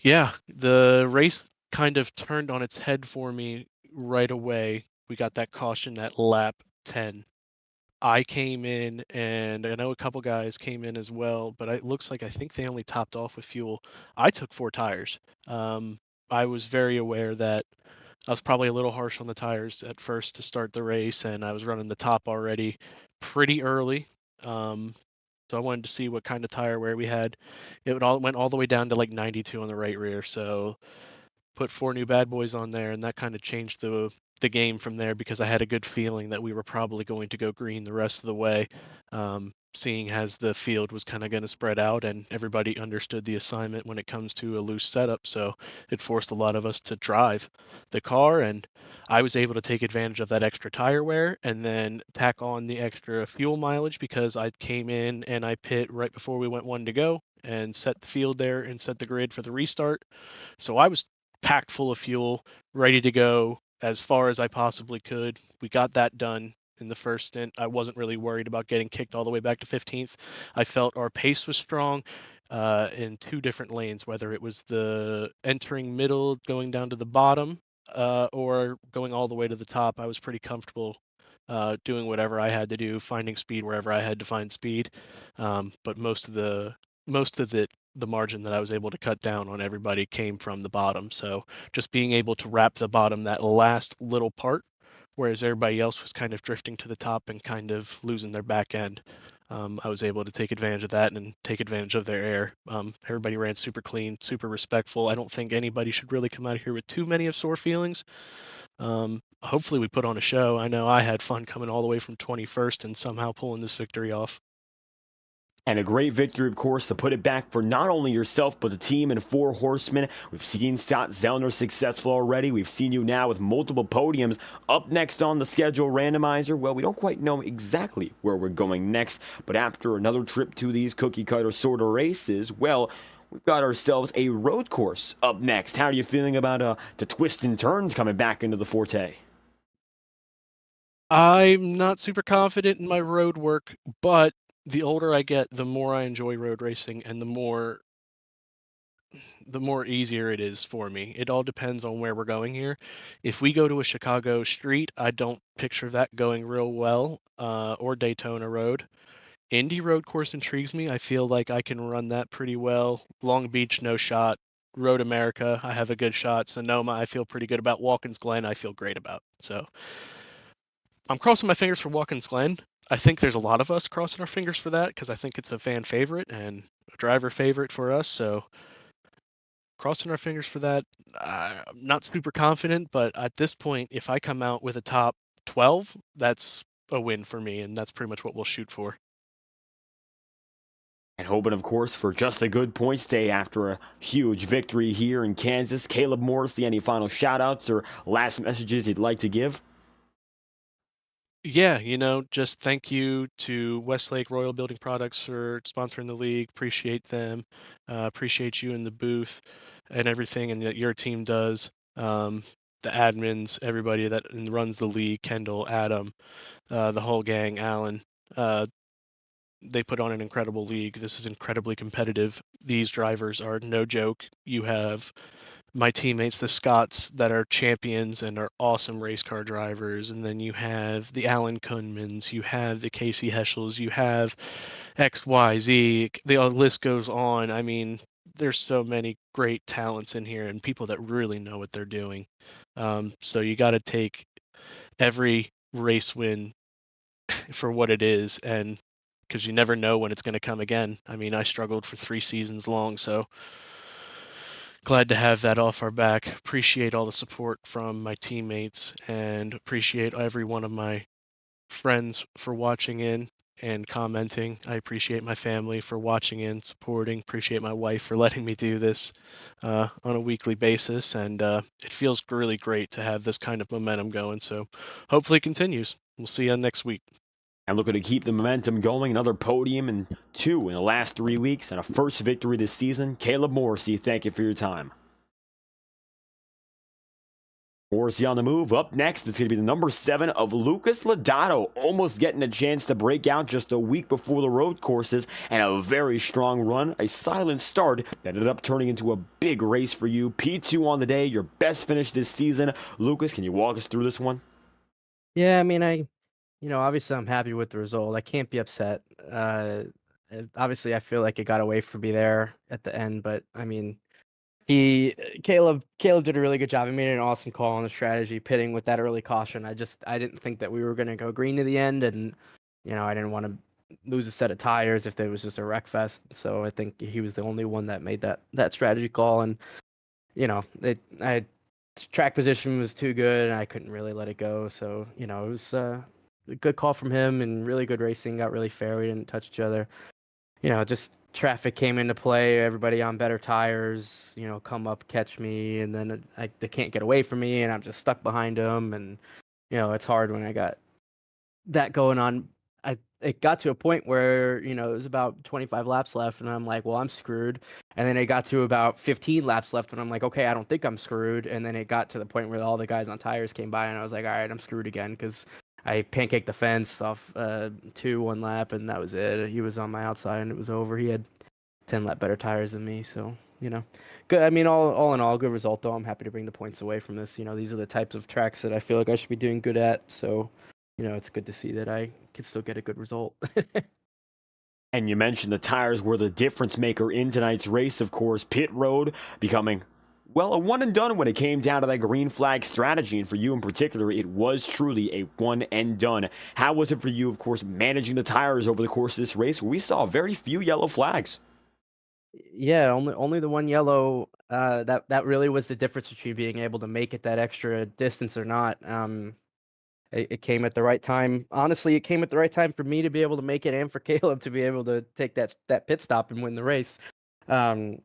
yeah, the race kind of turned on its head for me right away. We got that caution at lap 10. I came in, and I know a couple guys came in as well, but it looks like I think they only topped off with fuel. I took 4 tires. I was very aware that I was probably a little harsh on the tires at first to start the race, and I was running the top already pretty early. Um, so I wanted to see what kind of tire wear we had. Went all the way down to like 92 on the right rear. So put 4 new bad boys on there, and that kind of changed the game from there because I had a good feeling that we were probably going to go green the rest of the way, seeing as the field was kind of going to spread out and everybody understood the assignment when it comes to a loose setup. So it forced a lot of us to drive the car, and I was able to take advantage of that extra tire wear and then tack on the extra fuel mileage because I came in and I pit right before we went one to go and set the field there and set the grid for the restart. So I was packed full of fuel, ready to go as far as I possibly could. We got that done in the first stint. I wasn't really worried about getting kicked all the way back to 15th. I felt our pace was strong in 2 different lanes, whether it was the entering middle, going down to the bottom, or going all the way to the top. I was pretty comfortable doing whatever I had to do, finding speed wherever I had to find speed. But most of the margin that I was able to cut down on everybody came from the bottom. So just being able to wrap the bottom that last little part, whereas everybody else was kind of drifting to the top and kind of losing their back end. I was able to take advantage of that and take advantage of their air. Everybody ran super clean, super respectful. I don't think anybody should really come out of here with too many of sore feelings. Hopefully we put on a show. I know I had fun coming all the way from 21st and somehow pulling this victory off. And a great victory, of course, to put it back for not only yourself, but the team and 4 horsemen. We've seen Scott Zellner successful already. We've seen you now with multiple podiums. Up next on the schedule randomizer, well, we don't quite know exactly where we're going next, but after another trip to these cookie-cutter sort of races, well, we've got ourselves a road course up next. How are you feeling about the twists and turns coming back into the forte? I'm not super confident in my road work, but the older I get, the more I enjoy road racing and the more easier it is for me. It all depends on where we're going here. If we go to a Chicago street, I don't picture that going real well, or Daytona Road. Indy road course intrigues me. I feel like I can run that pretty well. Long Beach, no shot. Road America, I have a good shot. Sonoma, I feel pretty good about. Watkins Glen, I feel great about. So I'm crossing my fingers for Watkins Glen. I think there's a lot of us crossing our fingers for that because I think it's a fan favorite and a driver favorite for us. So crossing our fingers for that. I'm not super confident, but at this point, if I come out with a top 12, that's a win for me, and that's pretty much what we'll shoot for. And hoping, of course, for just a good points day after a huge victory here in Kansas. Caleb Morrissey, any final shout-outs or last messages you'd like to give? Yeah, just thank you to Westlake Royal Building Products for sponsoring the league. Appreciate them. Appreciate you in the booth and everything and that your team does. The admins, everybody that runs the league, Kendall, Adam, the whole gang, Alan. They put on an incredible league. This is incredibly competitive. These drivers are no joke. You have my teammates, the Scots, that are champions and are awesome race car drivers. And then you have the Alan Kunmans, you have the Casey Heschels, you have XYZ. The list goes on. I mean, there's so many great talents in here and people that really know what they're doing. So you got to take every race win for what it is, and because you never know when it's going to come again. I mean, I struggled for 3 seasons long, so glad to have that off our back. Appreciate all the support from my teammates and appreciate every one of my friends for watching in and commenting. I appreciate my family for watching in, supporting. Appreciate my wife for letting me do this on a weekly basis. And it feels really great to have this kind of momentum going. So hopefully it continues. We'll see you next week. And looking to keep the momentum going. Another podium and 2 in the last 3 weeks and a first victory this season. Caleb Morrissey, thank you for your time. Morrissey on the move. Up next, it's going to be the number 7 of Lucas Lodato, almost getting a chance to break out just a week before the road courses, and a very strong run, a silent start that ended up turning into a big race for you. P2 on the day, your best finish this season. Lucas, can you walk us through this one? Yeah, I mean, obviously I'm happy with the result. I can't be upset. Obviously I feel like it got away from me there at the end, but I mean, Caleb did a really good job. He made an awesome call on the strategy, pitting with that early caution. I didn't think that we were going to go green to the end, and I didn't want to lose a set of tires if there was just a wreck fest. So I think he was the only one that made that strategy call, and track position was too good, and I couldn't really let it go. So it was a good call from him, and really good racing. Got really fair. We didn't touch each other. Just traffic came into play. Everybody on better tires, come up, catch me, and then they can't get away from me, and I'm just stuck behind them. And it's hard when I got that going on. It got to a point where it was about 25 laps left, and I'm like, well, I'm screwed. And then it got to about 15 laps left, and I'm like, okay, I don't think I'm screwed. And then it got to the point where all the guys on tires came by, and I was like, all right, I'm screwed again, because I pancaked the fence off 1 lap, and that was it. He was on my outside, and it was over. He had 10 lap better tires than me, so good. I mean, all in all, good result though. I'm happy to bring the points away from this. These are the types of tracks that I feel like I should be doing good at. So it's good to see that I can still get a good result. And you mentioned the tires were the difference maker in tonight's race, of course. Pit road becoming, well, a one and done when it came down to that green flag strategy. And for you in particular, it was truly a one and done. How was it for you, of course, managing the tires over the course of this race? We saw very few yellow flags. Yeah, only the one yellow. That really was the difference between being able to make it that extra distance or not. It came at the right time. Honestly, it came at the right time for me to be able to make it, and for Caleb to be able to take that pit stop and win the race. It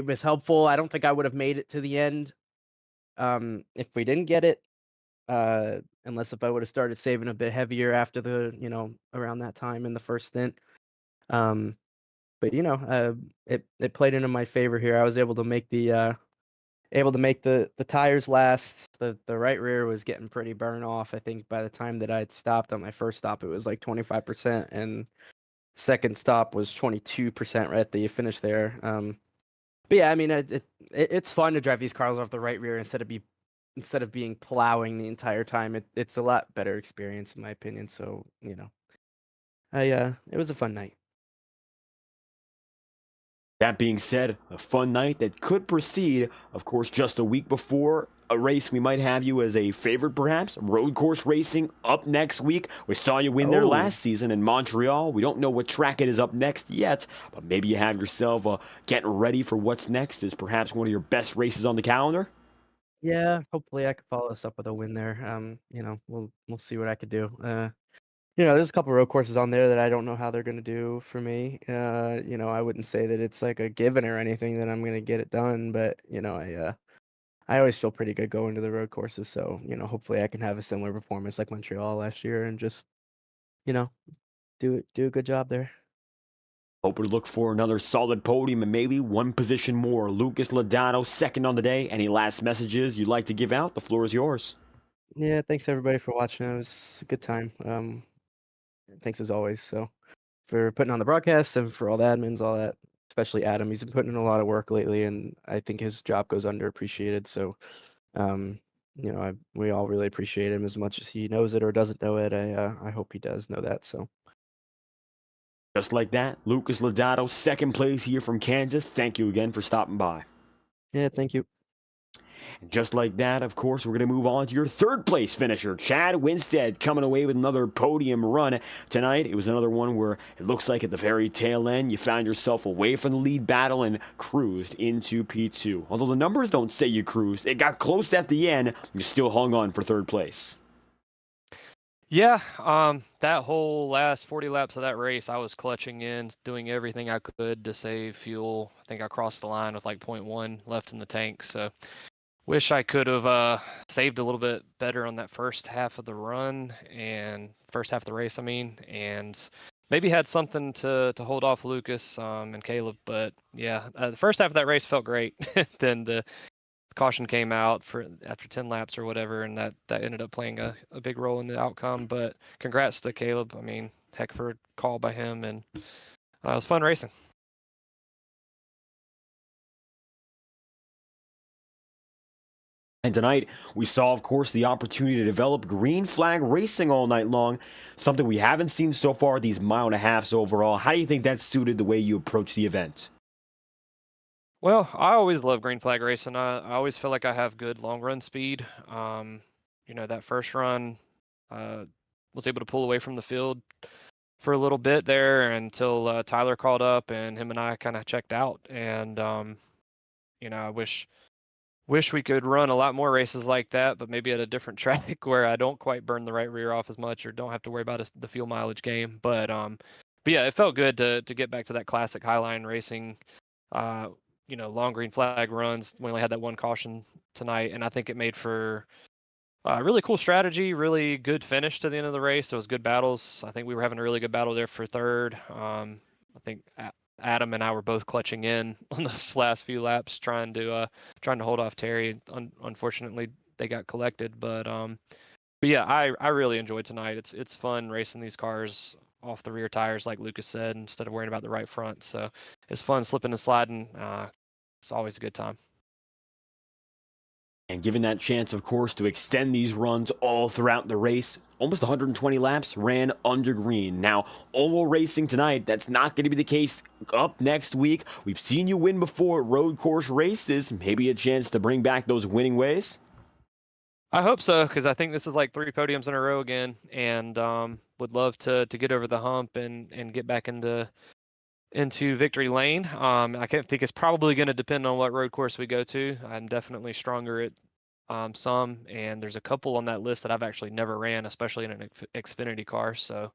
was helpful. I don't think I would have made it to the end if we didn't get it. Unless if I would have started saving a bit heavier after around that time in the first stint. But it played into my favor here. I was able to make the tires last. The right rear was getting pretty burn off. I think by the time that I'd stopped on my first stop, it was like 25%, and second stop was 22% right at the finish there. But yeah, I mean, it's fun to drive these cars off the right rear instead of being plowing the entire time. It's a lot better experience in my opinion. So it was a fun night. That being said, a fun night that could proceed, of course, just a week before a race we might have you as a favorite, perhaps. Road course racing up next week. We saw you win there last season in Montreal. We don't know what track it is up next yet, but maybe you have yourself getting ready for what's next is perhaps one of your best races on the calendar. Yeah, hopefully I could follow us up with a win there. We'll see what I could do. There's a couple road courses on there that I don't know how they're going to do for me. I wouldn't say that it's like a given or anything that I'm going to get it done, but I always feel pretty good going to the road courses. So hopefully I can have a similar performance like Montreal last year and just do a good job there. Hope we look for another solid podium and maybe one position more. Lucas Lodato, second on the day. Any last messages you'd like to give out? The floor is yours. Yeah, thanks everybody for watching. It was a good time. Thanks as always. So for putting on the broadcast and for all the admins, all that, especially Adam. He's been putting in a lot of work lately, and I think his job goes underappreciated. So, we all really appreciate him as much as he knows it or doesn't know it. I hope he does know that. So. Just like that, Lucas Lodato, second place here from Kansas. Thank you again for stopping by. Yeah, thank you. And just like that, of course, we're going to move on to your third place finisher, Chad Winstead, coming away with another podium run tonight. It was another one where it looks like at the very tail end, you found yourself away from the lead battle and cruised into P2. Although the numbers don't say you cruised, it got close at the end. You still hung on for third place. Yeah, that whole last 40 laps of that race, I was clutching in, doing everything I could to save fuel. I think I crossed the line with like 0.1 left in the tank, so wish I could have saved a little bit better on that first half of the run and first half of the race, and maybe had something to hold off Lucas and Caleb. But yeah, the first half of that race felt great. Then the caution came out after 10 laps or whatever, and that ended up playing a big role in the outcome. But congrats to Caleb. Heck for a call by him, and it was fun racing. And tonight, we saw, of course, the opportunity to develop green flag racing all night long, something we haven't seen so far these mile and a halves overall. How do you think that suited the way you approach the event? Well, I always love green flag racing. I always feel like I have good long run speed. That first run, uh, was able to pull away from the field for a little bit there until Tyler called up and him and I kind of checked out. And I wish we could run a lot more races like that, but maybe at a different track where I don't quite burn the right rear off as much or don't have to worry about the fuel mileage game. But yeah, it felt good to get back to that classic highline racing. Uh, Long green flag runs. We only had that one caution tonight, and I think it made for a really cool strategy, really good finish to the end of the race. There was good battles. I think we were having a really good battle there for third. I think Adam and I were both clutching in on those last few laps, trying to hold off Terry. Unfortunately, they got collected, but yeah, I really enjoyed tonight. It's fun racing these cars off the rear tires, like Lucas said, instead of worrying about the right front. So it's fun slipping and sliding. It's always a good time. And given that chance, of course, to extend these runs all throughout the race, almost 120 laps ran under green. Now, oval racing tonight, that's not going to be the case up next week. We've seen you win before at road course races. Maybe a chance to bring back those winning ways? I hope so, because I think this is like 3 podiums in a row again, and would love to get over the hump and get back into victory lane. I can't think it's probably going to depend on what road course we go to. I'm definitely stronger at some, and there's a couple on that list that I've actually never ran, especially in an Xfinity car. So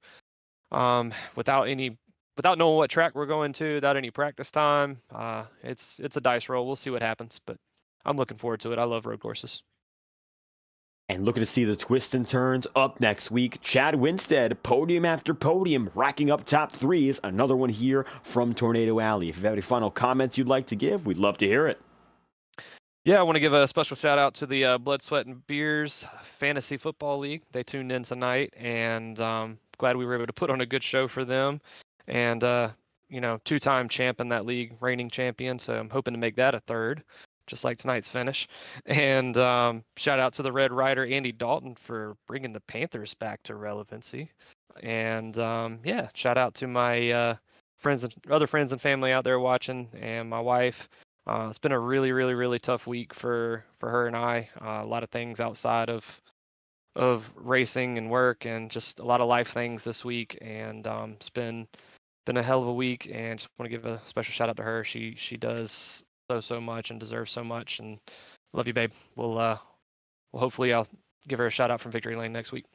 without knowing what track we're going to, without any practice time, it's a dice roll. We'll see what happens, but I'm looking forward to it. I love road courses. And looking to see the twists and turns up next week. Chad Winstead, podium after podium, racking up top threes. Another one here from Tornado Alley. If you have any final comments you'd like to give, we'd love to hear it. Yeah, I want to give a special shout out to the Blood, Sweat, and Beers Fantasy Football League. They tuned in tonight, and glad we were able to put on a good show for them. And, 2-time champ in that league, reigning champion, so I'm hoping to make that a third, just like tonight's finish. And shout out to the Red Rider, Andy Dalton, for bringing the Panthers back to relevancy. And, shout out to my other friends and family out there watching, and my wife. It's been a really, really, really tough week for her and I. A lot of things outside of racing and work, and just a lot of life things this week. And it's been a hell of a week. And just want to give a special shout out to her. She does so much and deserves so much. And love you, babe. We'll hopefully I'll give her a shout out from Victory Lane next week.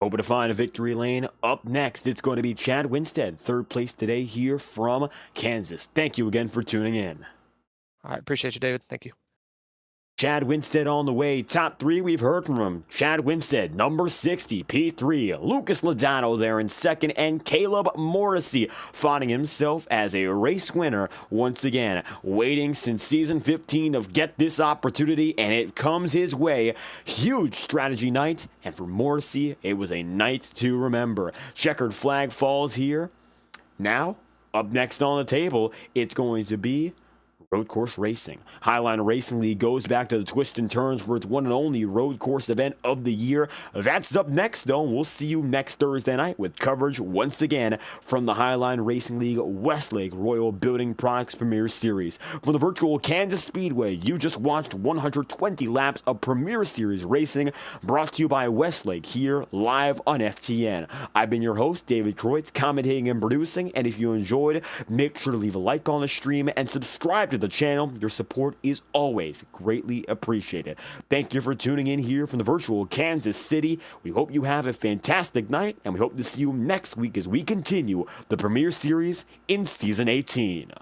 Hoping to find a victory lane. Up next, it's going to be Chad Winstead, third place today here from Kansas. Thank you again for tuning in. All right, appreciate you, David. Thank you. Chad Winstead on the way. Top 3 we've heard from him. Chad Winstead, number 60, P3. Lucas Lodano there in second, and Caleb Morrissey finding himself as a race winner once again. Waiting since season 15 to get this opportunity, and it comes his way. Huge strategy night, and for Morrissey, it was a night to remember. Checkered flag falls here. Now, up next on the table, it's going to be road course racing. Highline Racing League goes back to the twists and turns for its one and only road course event of the year. That's up next, though. We'll see you next Thursday night with coverage once again from the Highline Racing League Westlake Royal Building Products Premier Series. From the virtual Kansas Speedway, you just watched 120 laps of Premier Series racing, brought to you by Westlake here live on FTN. I've been your host, David Kreutz, commentating and producing, and if you enjoyed, make sure to leave a like on the stream and subscribe to the channel. Your support is always greatly appreciated. Thank you for tuning in here from the virtual Kansas City. We hope you have a fantastic night, and we hope to see you next week as we continue the Premier Series in Season 18.